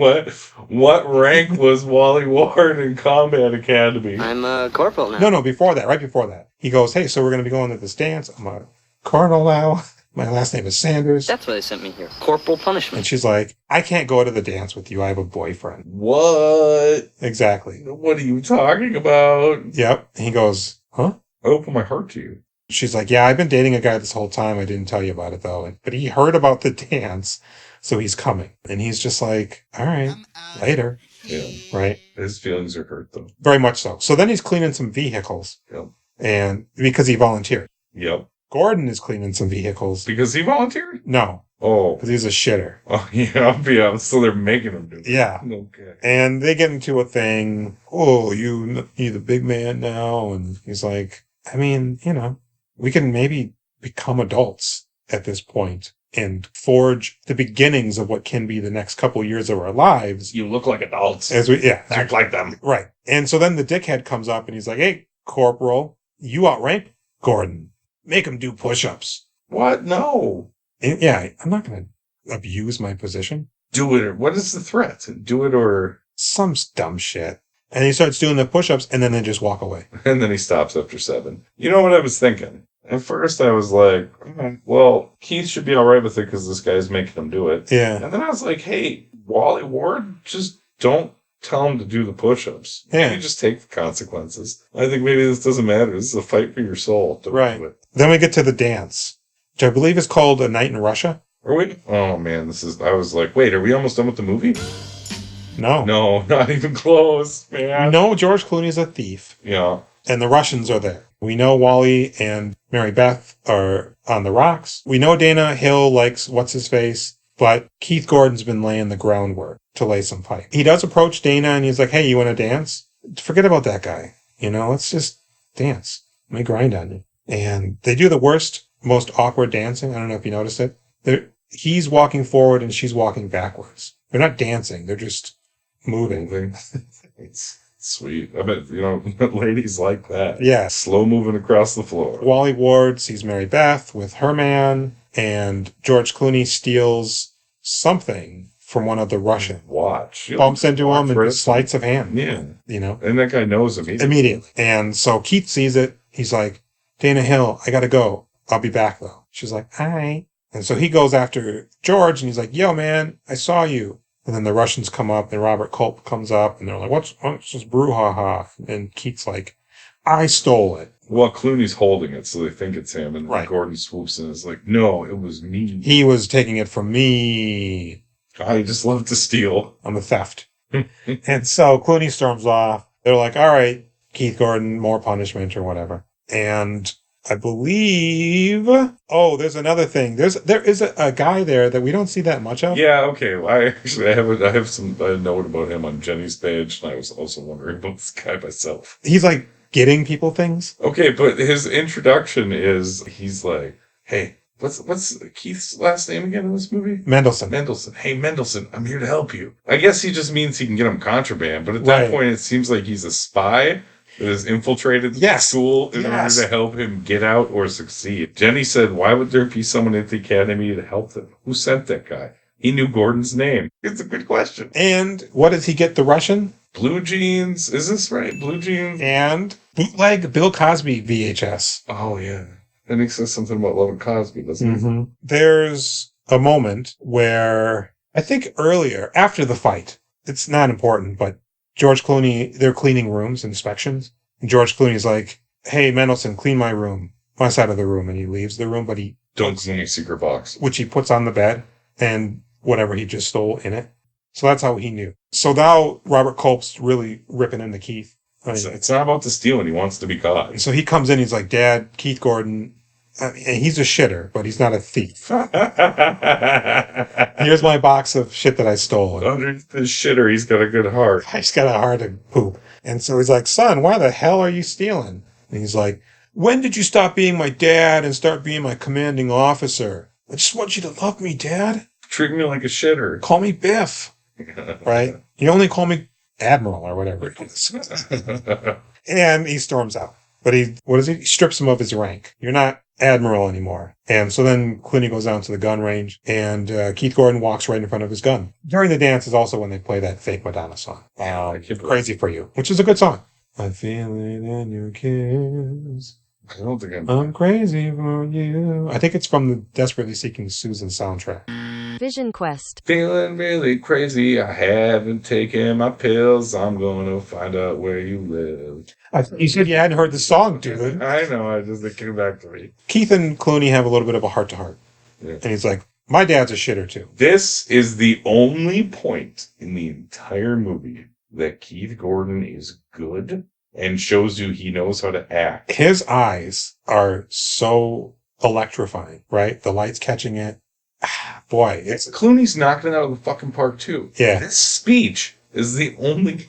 What rank was Wally Ward in Combat Academy? I'm a corporal now. No, before that, right before that. He goes, hey, so we're going to be going to this dance. I'm a colonel now. My last name is Sanders. That's why they sent me here. Corporal punishment. And she's like, I can't go to the dance with you. I have a boyfriend. What? Exactly. What are you talking about? Yep. And he goes, huh? I open my heart to you. She's like, yeah, I've been dating a guy this whole time. I didn't tell you about it, though. But he heard about the dance, so he's coming. And he's just like, all right, later. Yeah. Right? His feelings are hurt, though. Very much so. So then he's cleaning some vehicles. Yep. And because he volunteered. Yep. Gordon is cleaning some vehicles. Because he volunteered? No. Oh. Because he's a shitter. Oh, yeah, I'll be honest. So they're making him do it. Yeah. Okay. And they get into a thing. Oh, you're the big man now. And he's like, I mean, we can maybe become adults at this point and forge the beginnings of what can be the next couple years of our lives. You look like adults. Act like them. Right. And so then the dickhead comes up and he's like, hey, Corporal, you outrank Gordon. Make him do push-ups. What? No. And yeah, I'm not going to abuse my position. Do it. Or what is the threat? Do it or... Some dumb shit. And he starts doing the push-ups and then they just walk away. And then he stops after 7. You know what I was thinking? At first I was like, well, Keith should be all right with it because this guy's making him do it. Yeah. And then I was like, hey, Wally Ward, just don't tell him to do the push-ups. Yeah. You just take the consequences. I think maybe this doesn't matter. This is a fight for your soul. Right. Then we get to the dance, which I believe is called A Night in Russia. Are we? Oh, man, I was like, wait, are we almost done with the movie? No. No, not even close, man. No, George Clooney's a thief. Yeah. And the Russians are there. We know Wally and Mary Beth are on the rocks. We know Dana Hill likes what's-his-face, but Keith Gordon's been laying the groundwork to lay some pipe. He does approach Dana and he's like, hey, you want to dance? Forget about that guy. Let's just dance. Let me grind on you. And they do the worst, most awkward dancing. I don't know if you noticed it. He's walking forward and she's walking backwards. They're not dancing. They're just moving. It's sweet. I bet, ladies like that. Yeah. Slow moving across the floor. Wally Ward sees Mary Beth with her man, and George Clooney steals something from one of the Russians. Watch. Bumps into him and sleights of hand. Yeah. And that guy knows him. Immediately. And so Keith sees it. He's like, Dana Hill, I gotta go. I'll be back, though. She's like, all right. And so he goes after George, and he's like, yo, man, I saw you. And then the Russians come up, and Robert Culp comes up, and they're like, what's this brouhaha? And Keith's like, I stole it. Well, Clooney's holding it, so they think it's him, and right. Gordon swoops in and is like, no, it was me. He was taking it from me. I just love to steal. I'm a theft. And so Clooney storms off. They're like, all right, Keith Gordon, more punishment or whatever. And I believe, there's another thing. There is a guy there that we don't see that much of. Yeah, okay. Well, I have a note about him on Jenny's page, and I was also wondering about this guy myself. He's like getting people things. Okay, but his introduction is he's like, hey, what's Keith's last name again in this movie? Mendelsohn. Hey, Mendelsohn, I'm here to help you. I guess he just means he can get him contraband, but at that point, it seems like he's a spy that has infiltrated the school in order to help him get out or succeed. Jenny said, why would there be someone at the academy to help them? Who sent that guy? He knew Gordon's name. It's a good question. And what does he get the Russian? Blue jeans. Is this right? Blue jeans? And bootleg Bill Cosby VHS. Oh, yeah. And he says something about loving Cosby, doesn't he? There's a moment where, I think earlier, after the fight, it's not important, but George Clooney, they're cleaning rooms, inspections. And George Clooney's like, hey, Mendelsohn, clean my room, my side of the room. And he leaves the room, but he... Don't clean a secret box. Which he puts on the bed and whatever he just stole in it. So that's how he knew. So now Robert Culp's really ripping into Keith. It's not about the stealing. He wants to be caught. And so he comes in, he's like, Dad, Keith Gordon, he's a shitter, but he's not a thief. Here's my box of shit that I stole. Under the shitter, he's got a good heart. He's got a heart to poop. And so he's like, son, why the hell are you stealing? And he's like, when did you stop being my dad and start being my commanding officer? I just want you to love me, Dad. Treat me like a shitter. Call me Biff. Right? You only call me admiral or whatever it is. And he storms out. But he strips him of his rank. You're not admiral anymore. And so then Clooney goes down to the gun range, and Keith Gordon walks right in front of his gun. During the dance is also when they play that fake Madonna song, Crazy for You, which is a good song. I feel it in your kiss. I don't think I'm crazy for you. I think it's from the Desperately Seeking Susan soundtrack. Vision Quest. Feeling really crazy. I haven't taken my pills. I'm going to find out where you live. You said you hadn't heard the song, dude. I know. It came back to me. Keith and Clooney have a little bit of a heart-to-heart. Yeah. And he's like, my dad's a shitter, too. This is the only point in the entire movie that Keith Gordon is good and shows you he knows how to act. His eyes are so electrifying, right? The light's catching it. Boy, it's Clooney's knocking it out of the fucking park too. Yeah. This speech is the only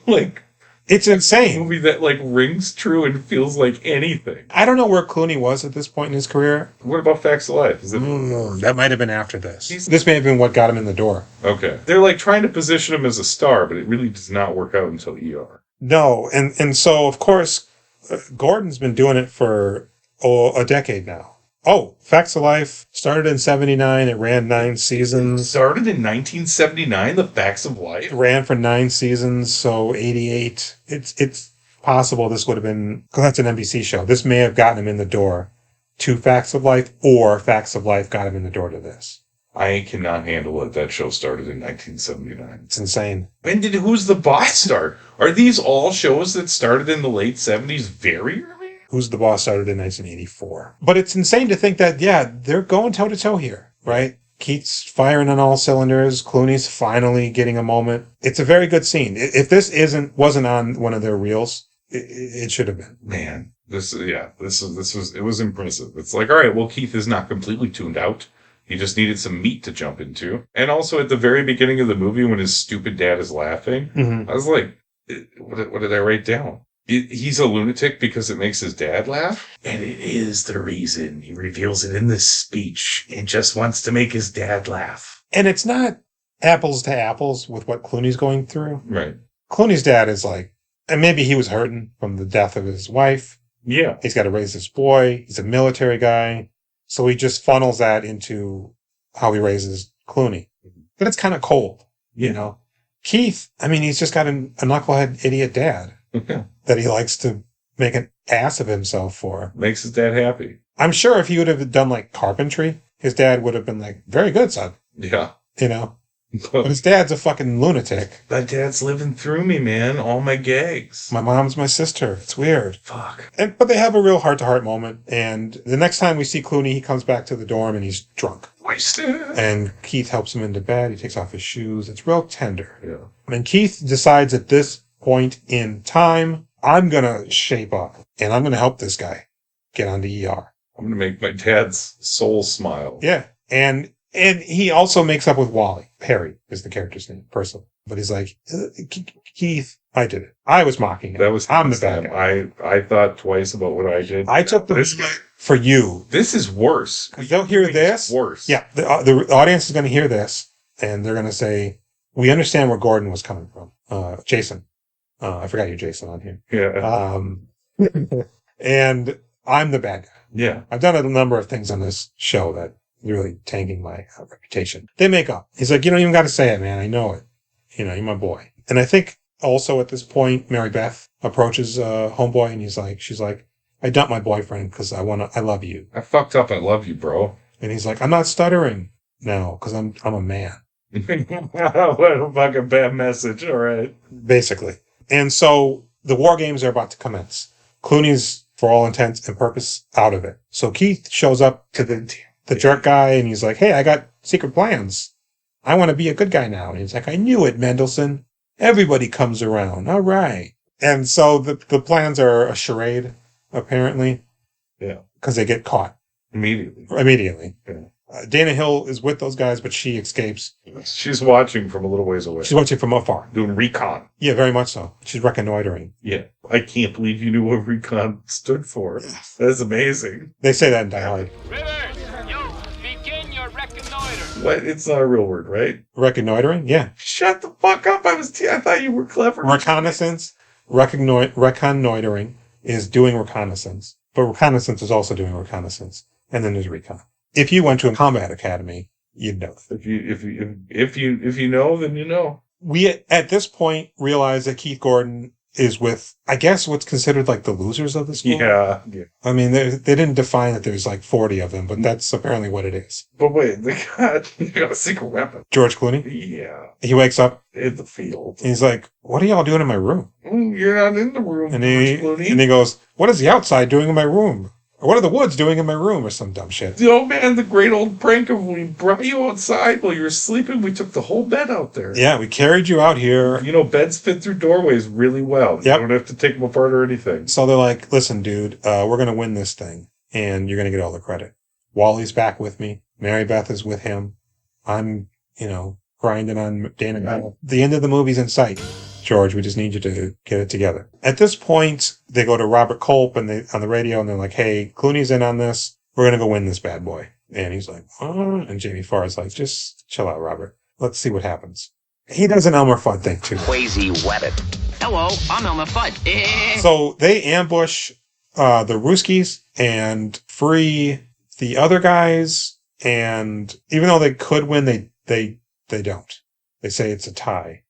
it's insane movie that rings true and feels like anything. I don't know where Clooney was at this point in his career. What about Facts of Life? That might have been after this. This may have been what got him in the door. Okay. They're trying to position him as a star, but it really does not work out until ER. No, and so of course Gordon's been doing it for a decade now. Oh, Facts of Life started in 79. It ran 9 seasons. Started in 1979, The Facts of Life? It ran for 9 seasons, so 88. It's possible this would have been, because that's an NBC show. This may have gotten him in the door to Facts of Life, or Facts of Life got him in the door to this. I cannot handle it. That show started in 1979. It's insane. When did Who's the Boss start? Are these all shows that started in the late 70s very early? Who's the Boss started in 1984. But it's insane to think that, they're going toe-to-toe here, right? Keith's firing on all cylinders. Clooney's finally getting a moment. It's a very good scene. If this wasn't on one of their reels, it should have been. Man, it was impressive. It's all right, well, Keith is not completely tuned out. He just needed some meat to jump into. And also at the very beginning of the movie when his stupid dad is laughing, I was like, what did I write down? He's a lunatic because it makes his dad laugh? And it is the reason. He reveals it in this speech and just wants to make his dad laugh. And it's not apples to apples with what Clooney's going through. Right. Clooney's dad is and maybe he was hurting from the death of his wife. Yeah. He's got to raise this boy. He's a military guy. So he just funnels that into how he raises Clooney. But it's kind of cold, you know? Keith, he's just got a knucklehead idiot dad. That he likes to make an ass of himself for. Makes his dad happy. I'm sure if he would have done carpentry, his dad would have been very good, son. Yeah. You know? But his dad's a fucking lunatic. My dad's living through me, man. All my gags. My mom's my sister. It's weird. Fuck. But they have a real heart-to-heart moment. And the next time we see Clooney, he comes back to the dorm and he's drunk. Wasted. And Keith helps him into bed. He takes off his shoes. It's real tender. Yeah. And Keith decides at this point in time, I'm going to shape up and I'm going to help this guy get onto ER. I'm going to make my dad's soul smile. Yeah. And he also makes up with Wally. Perry is the character's name, personally. But he's like, Keith, I did it. I was mocking him. I'm the bad guy. I thought twice about what I did. I took the for you. This is worse. They'll hear this. Worse. Yeah. The audience is going to hear this and they're going to say, we understand where Gordon was coming from. Jason. I forgot you're Jason on here. Yeah. And I'm the bad guy. Yeah. I've done a number of things on this show that really tanking my reputation. They make up. He's like, you don't even got to say it, man. I know it. You're my boy. And I think also at this point, Mary Beth approaches homeboy and she's like, I dumped my boyfriend because I love you. I fucked up. I love you, bro. And he's like, I'm not stuttering now because I'm a man. What a fucking bad message. All right. Basically. And so the war games are about to commence. Clooney's, for all intents and purpose, out of it. So Keith shows up to the jerk guy and he's like, hey, I got secret plans. I want to be a good guy now. And he's like, I knew it, Mendelsohn. Everybody comes around. All right. And so the plans are a charade, apparently. Yeah. Because they get caught. Immediately. Yeah. Dana Hill is with those guys, but she escapes. She's watching from a little ways away. She's watching from afar. Doing recon. Yeah, very much so. She's reconnoitering. Yeah. I can't believe you knew what recon stood for. That's amazing. They say that in Die Hard. Rivers, you begin your reconnoiter. What? It's not a real word, right? Reconnoitering? Yeah. Shut the fuck up. I thought you were clever. Reconnaissance. Reconnoitering is doing reconnaissance. But reconnaissance is also doing reconnaissance. And then there's recon. If you went to a combat academy, you'd know that. If you know, then you know. We, at this point, realize that Keith Gordon is with, I guess, what's considered like the losers of the school. Yeah. I mean, they didn't define that there's like 40 of them, but that's apparently what it is. But wait, they got a secret weapon. George Clooney? Yeah. He wakes up in the field. And he's like, what are y'all doing in my room? You're not in the room, and George Clooney. And he goes, what is the outside doing in my room? Or what are the woods doing in my room? Or some dumb shit. Oh man, the great old prank of we brought you outside while you were sleeping. We took the whole bed out there. Yeah, we carried you out here. You know, beds fit through doorways really well. You don't have to take them apart or anything. So they're like, listen, dude, we're going to win this thing. And you're going to get all the credit. Wally's back with me. Mary Beth is with him. I'm, grinding on Dana. Yeah. The end of the movie's in sight. George, we just need you to get it together. At this point, they go to Robert Culp on the radio and they're like, hey, Clooney's in on this. We're going to go win this bad boy. And he's like, oh. And Jamie Farr's like, just chill out, Robert. Let's see what happens. He does an Elmer Fudd thing too. Crazy Wabbit. Hello, I'm Elmer Fudd. So they ambush the Ruskies and free the other guys. And even though they could win, they don't. They say it's a tie.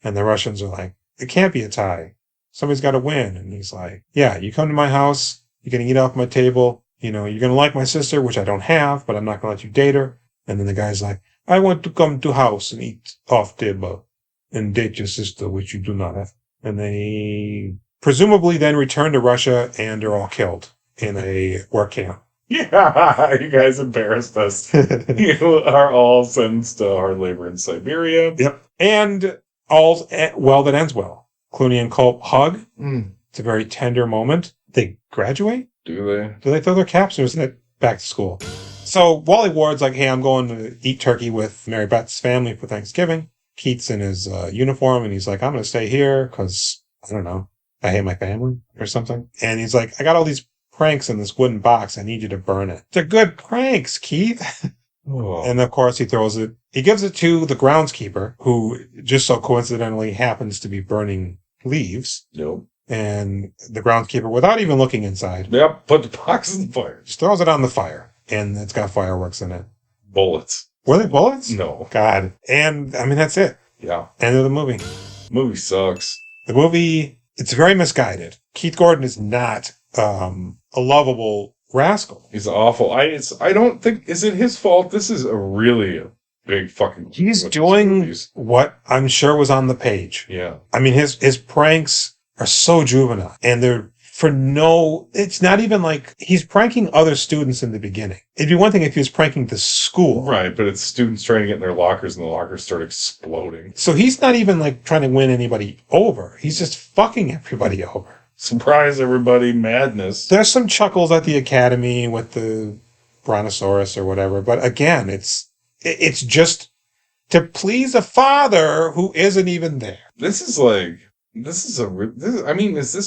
And the Russians are like, it can't be a tie. Somebody's got to win. And he's like, yeah, you come to my house. You're going to eat off my table. You're going to like my sister, which I don't have, but I'm not going to let you date her. And then the guy's like, I want to come to house and eat off table and date your sister, which you do not have. And they presumably then return to Russia and are all killed in a work camp. Yeah, you guys embarrassed us. You are all sentenced to hard labor in Siberia. Yep. And all's well that ends well. Clooney and Culp hug. It's a very tender moment. They graduate? Do they? Do they throw their caps or is it back to school? So Wally Ward's like, hey, I'm going to eat turkey with Mary Beth's family for Thanksgiving. Keith's in his uniform and he's like, I'm going to stay here because, I don't know, I hate my family or something. And he's like, I got all these pranks in this wooden box. I need you to burn it. They're good pranks, Keith. Oh. And of course he throws it. He gives it to the groundskeeper who just so coincidentally happens to be burning leaves. Nope. And the groundskeeper, without even looking inside. Yep. Put the box in the fire. Just throws it on the fire. And it's got fireworks in it. Bullets. Were they bullets? No. God. And I mean, that's it. Yeah. End of the movie. Movie sucks. The movie, it's very misguided. Keith Gordon is not a lovable rascal. He's awful. I don't think, is it his fault? This is a really big fucking. He's doing what I'm sure was on the page. Yeah. I mean, his pranks are so juvenile and they're it's not even like he's pranking other students in the beginning. It'd be one thing if he was pranking the school. Right, but it's students trying to get in their lockers and the lockers start exploding. So he's not even like trying to win anybody over. He's just fucking everybody over. Surprise everybody, madness. There's some chuckles at the academy with the brontosaurus or whatever, but again, it's just to please a father who isn't even there. Is this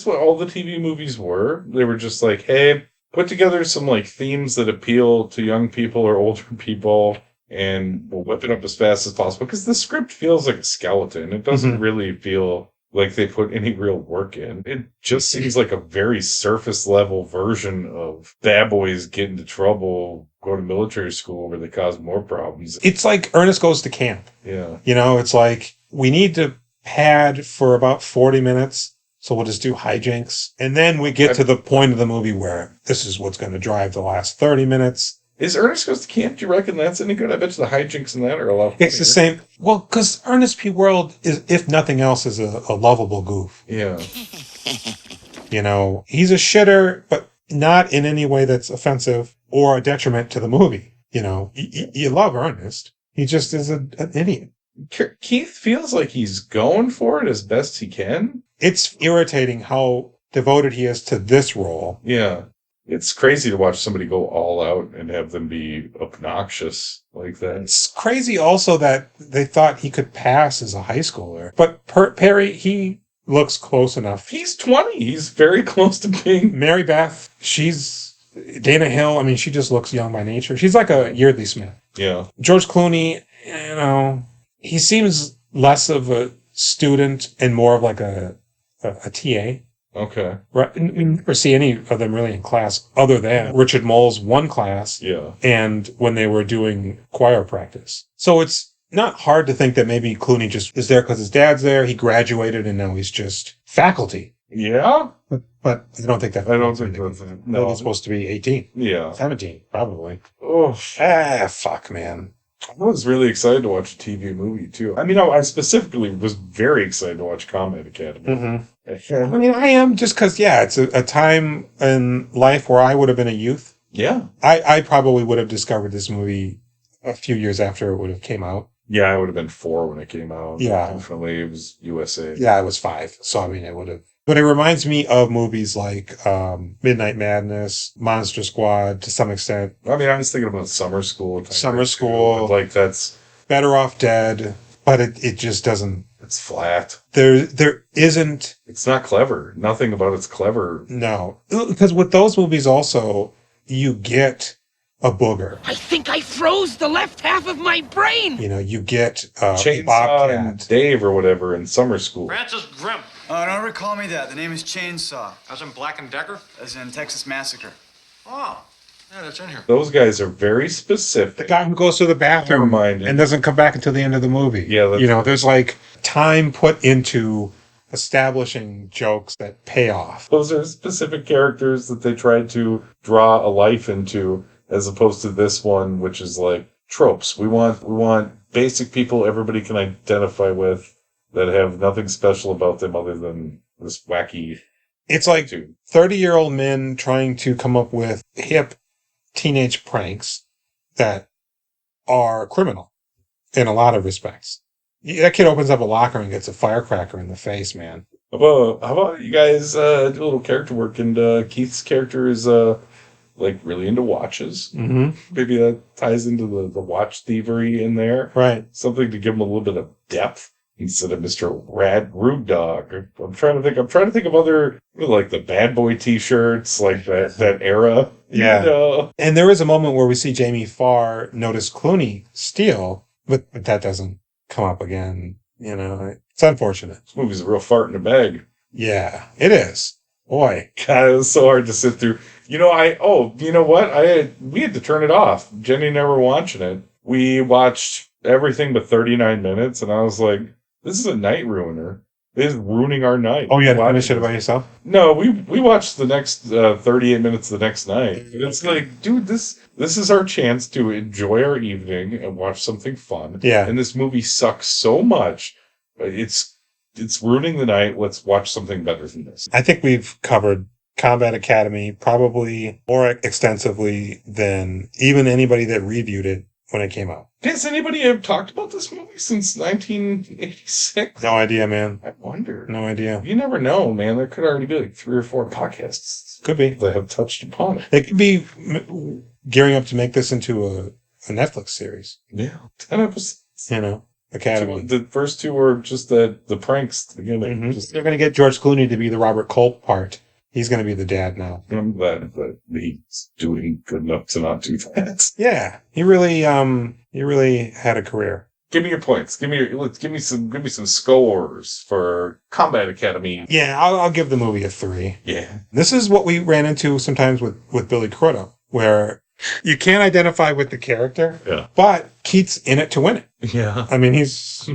what all the TV movies were? They were just like, hey, put together some like themes that appeal to young people or older people and we'll whip it up as fast as possible. Because the script feels like a skeleton. It doesn't really feel like they put any real work in. It just seems like a very surface level version of bad boys get into trouble, go to military school where they cause more problems. It's like Ernest Goes to Camp. Yeah. It's like we need to pad for about 40 minutes. So we'll just do hijinks. And then we get to the point of the movie where this is what's going to drive the last 30 minutes. Is Ernest Goes to Camp, do you reckon that's any good? I bet you the hijinks in that are a lot funnier. It's the same. Well, because Ernest P. World is, if nothing else, is a lovable goof. Yeah. He's a shitter, but not in any way that's offensive or a detriment to the movie. You love Ernest. He just is an idiot. Keith feels like he's going for it as best he can. It's irritating how devoted he is to this role. Yeah. It's crazy to watch somebody go all out and have them be obnoxious like that. It's crazy also that they thought he could pass as a high schooler. But Perry, he looks close enough. He's 20. He's very close to being... Mary Beth, she's... Dana Hill, I mean, she just looks young by nature. She's like a Yeardley Smith. Yeah. George Clooney, he seems less of a student and more of like a TA. Okay. Right. We never see any of them really in class other than Richard Moll's one class. Yeah. And when they were doing choir practice. So it's not hard to think that maybe Clooney just is there because his dad's there. He graduated and now he's just faculty. Yeah? But I don't think that. I don't think that's it. No, he's supposed to be 18. Yeah. 17, probably. Oh. Fuck, man. I was really excited to watch a TV movie, too. I mean, I specifically was very excited to watch Combat Academy. Mm-hmm. I mean, I am just because, it's a time in life where I would have been a youth. Yeah. I probably would have discovered this movie a few years after it would have came out. Yeah, I would have been 4 when it came out. Yeah. Definitely. It was USA. Yeah, I was 5. So, I mean, it would have. But it reminds me of movies like Midnight Madness, Monster Squad, to some extent. I mean, I was thinking about Summer School. Summer School. Like, that's... Better Off Dead. But it just doesn't... It's flat. There isn't... It's not clever. Nothing about it's clever. No. Because with those movies also, you get a booger. I think I froze the left half of my brain. You get Chainsaw Bobcat. and Dave or whatever in Summer School. Francis Grimp. Don't ever call me that. The name is Chainsaw. As in Black and Decker? As in Texas Massacre. Oh, yeah, that's in here. Those guys are very specific. The guy who goes to the bathroom and doesn't come back until the end of the movie. Yeah, there's like time put into establishing jokes that pay off. Those are specific characters that they tried to draw a life into, as opposed to this one, which is like tropes. We want basic people everybody can identify with that have nothing special about them other than this wacky. It's like 30-year-old men trying to come up with hip teenage pranks that are criminal in a lot of respects. That kid opens up a locker and gets a firecracker in the face, man. How about you guys do a little character work? And Keith's character is like really into watches. Mm-hmm. Maybe that ties into the watch thievery in there. Right. Something to give him a little bit of depth instead of Mr. Rude Dog. I'm trying to think of other, like the Bad Boy T-shirts, like that era. Yeah. And there is a moment where we see Jamie Farr notice Clooney steal, but that doesn't come up again. It's unfortunate. This movie's a real fart in a bag. Yeah, it is. Boy. God, it was so hard to sit through. You know what? We had to turn it off. Jenny and I were watching it. We watched everything but 39 minutes, and I was like, this is a night ruiner. It is ruining our night. Oh, you had to finish it by yourself? No, we watched the next 38 minutes the next night. And it's like, dude, this is our chance to enjoy our evening and watch something fun. Yeah. And this movie sucks so much. It's ruining the night. Let's watch something better than this. I think we've covered Combat Academy probably more extensively than even anybody that reviewed it when it came out. Has anybody ever talked about this movie since 1986? No idea, man. I wonder. No idea. You never know, man. There could already be like 3 or 4 podcasts. Could be. That have touched upon it. They could be gearing up to make this into a Netflix series. Yeah. 10 episodes. Academy. The first 2 were just the pranks at the beginning. Mm-hmm. They're going to get George Clooney to be the Robert Culp part. He's going to be the dad now. I'm glad that he's doing good enough to not do that. Yeah, he really had a career. Give me your points. Give me some scores for Combat Academy. Yeah, I'll give the movie a 3. Yeah, this is what we ran into sometimes with Billy Crudup, where you can't identify with the character. Yeah, but Keith's in it to win it. Yeah, I mean he's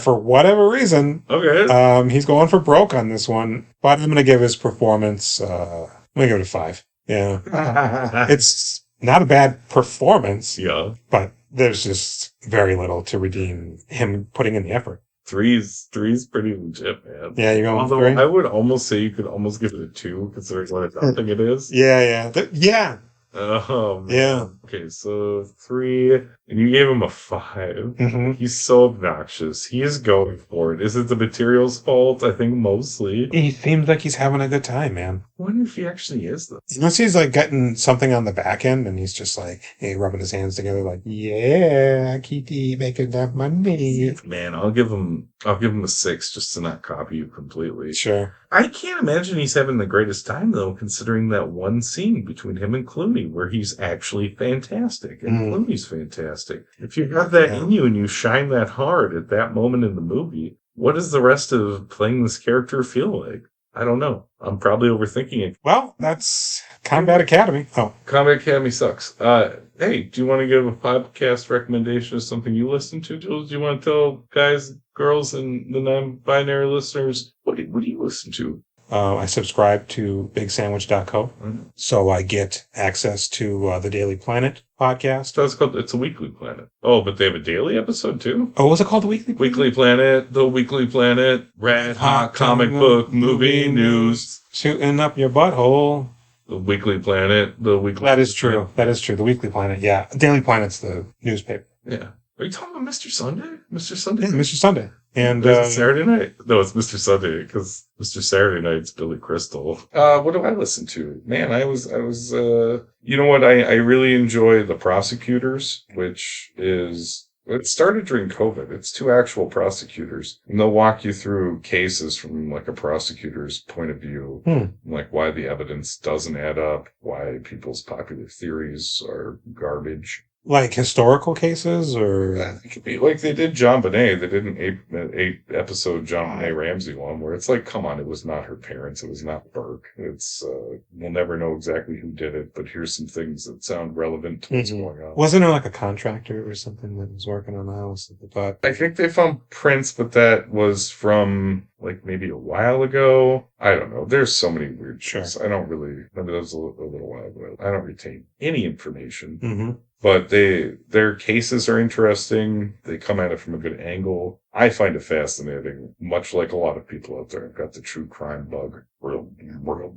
for whatever reason. Okay. He's going for broke on this one, but I'm going to give his performance. I'm going to give it a 5. Yeah, it's not a bad performance. Yeah, but there's just very little to redeem him putting in the effort. 3's pretty legit, man. Yeah, you're going. Although 3? I would almost say you could almost give it a 2, considering what I think it is. Yeah. Yeah. Oh, man. Yeah. Okay, so 3, and you gave him a 5. Mm-hmm. He's so obnoxious. He is going for it. Is it the material's fault? I think mostly. He seems like he's having a good time, man. I wonder if he actually is, though. Unless he's like getting something on the back end and he's just like, hey, rubbing his hands together like, yeah, Kitty, making that money. Man, I'll give him a 6 just to not copy you completely. Sure. I can't imagine he's having the greatest time, though, considering that one scene between him and Clooney where he's actually fantastic. fantastic, and Clooney's fantastic. If you have that in you and you shine that hard at that moment in the movie, what does the rest of playing this character feel like? I don't know. I'm probably overthinking it. Well, that's Combat Academy. Oh. Combat Academy sucks. Hey, do you want to give a podcast recommendation of something you listen to, Jules? Do you want to tell guys, girls, and the non-binary listeners, what do you listen to? I subscribe to BigSandwich.co, so I get access to the Daily Planet podcast. So it's a Weekly Planet. Oh, but they have a daily episode too? Oh, was it called the Weekly Planet? Weekly Planet, the Weekly Planet, Red Hot Comic Book Movie News. Shooting up your butthole. The Weekly Planet, the Weekly That is true. That is true. The Weekly Planet, yeah. Daily Planet's the newspaper. Yeah. Are you talking about Mr. Sunday? Mr. Sunday? Yeah, Mr. Sunday. And Saturday Night? No, it's Mr. Sunday because Mr. Saturday Night's Billy Crystal. What do I listen to? Man, I was. You know what? I really enjoy The Prosecutors, which is. It started during COVID. It's 2 actual prosecutors, and they'll walk you through cases from like a prosecutor's point of view, like why the evidence doesn't add up, why people's popular theories are garbage. Like historical cases, or it could be like they did John Bonet. They did an 8-episode John Bonet Ramsey one where it's like, come on, it was not her parents. It was not Burke. It's we'll never know exactly who did it, but here's some things that sound relevant to what's going on. Wasn't there like a contractor or something that was working on the house at the thought? I think they found prints, but that was from like maybe a while ago. I don't know. There's so many weird shit. I don't really. Maybe that was a little while ago. I don't retain any information. But their cases are interesting. They come at it from a good angle. I find it fascinating, much like a lot of people out there. I've got the true crime bug. Real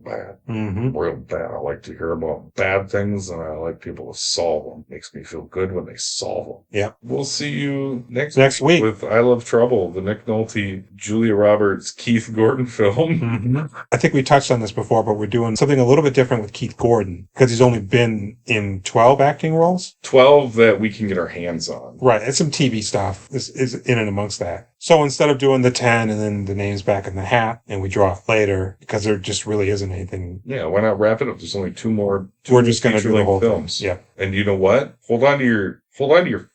bad. Real bad. I like to hear about bad things, and I like people to solve them. Makes me feel good when they solve them. Yeah. We'll see you next week with I Love Trouble, the Nick Nolte, Julia Roberts, Keith Gordon film. I think we touched on this before, but we're doing something a little bit different with Keith Gordon because he's only been in 12 acting roles. 12 that we can get our hands on. Right. And some TV stuff is in and amongst that. So instead of doing the 10 and then the names back in the hat and we draw it later because there just really isn't anything. Yeah, why not wrap it up? There's only 2 more. We're just going to do the whole films. Thing. Yeah. And you know what? Hold on to your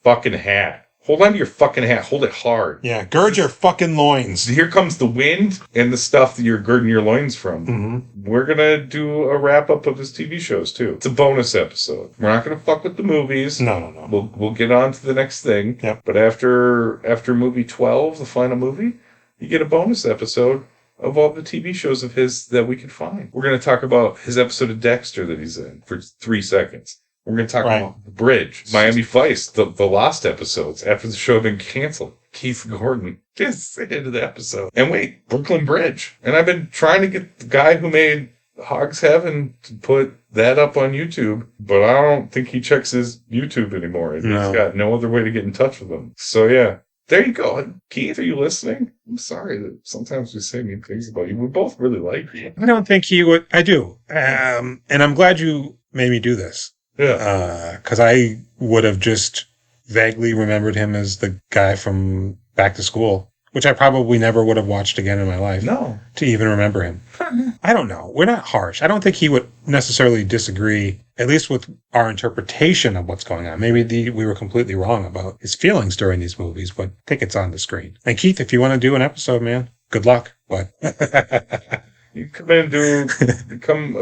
fucking hat. Hold on to your fucking hat. Hold it hard. Yeah, gird your fucking loins. Here comes the wind and the stuff that you're girding your loins from. We're going to do a wrap-up of his TV shows, too. It's a bonus episode. We're not going to fuck with the movies. No. We'll get on to the next thing. Yep. But after movie 12, the final movie, you get a bonus episode of all the TV shows of his that we can find. We're going to talk about his episode of Dexter that he's in for 3 seconds. We're going to talk about The Bridge, Miami Vice, the Lost episodes after the show had been canceled. Keith Gordon is into the episode. And wait, Brooklyn Bridge. And I've been trying to get the guy who made Hog's Heaven to put that up on YouTube, but I don't think he checks his YouTube anymore. And he's got no other way to get in touch with him. So yeah, there you go. Keith, are you listening? I'm sorry that sometimes we say mean things about you. We both really like you. I don't think he would. I do. And I'm glad you made me do this. Yeah. Because I would have just vaguely remembered him as the guy from Back to School, which I probably never would have watched again in my life. No. To even remember him. I don't know. We're not harsh. I don't think he would necessarily disagree, at least with our interpretation of what's going on. Maybe we were completely wrong about his feelings during these movies, but I think it's on the screen. And Keith, if you want to do an episode, man, good luck. But you come in and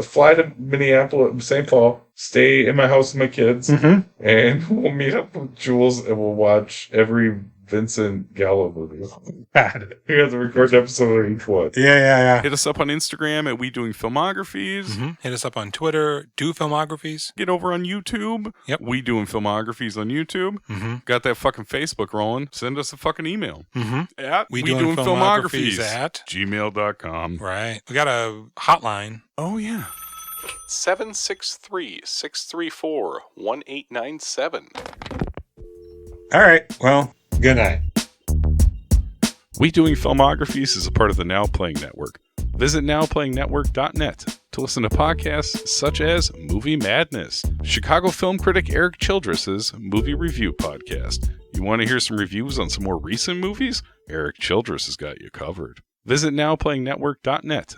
fly to Minneapolis, St. Paul, stay in my house with my kids, and we'll meet up with Jules and we'll watch every Vincent Gallo movie. We have to record an episode of each one. Yeah. Hit us up on Instagram at We Doing Filmographies. Hit us up on Twitter, Do Filmographies. Get over on YouTube. Yep. We Doing Filmographies on YouTube. Got that fucking Facebook rolling. Send us a fucking email. At We Doing Filmographies at gmail.com. Right. We got a hotline. Oh, yeah. 763-634-1897. All right. Well, good night. We Doing Filmographies is a part of the Now Playing Network. Visit nowplayingnetwork.net to listen to podcasts such as Movie Madness, Chicago film critic Eric Childress's movie review podcast. You want to hear some reviews on some more recent movies? Eric Childress has got you covered. Visit nowplayingnetwork.net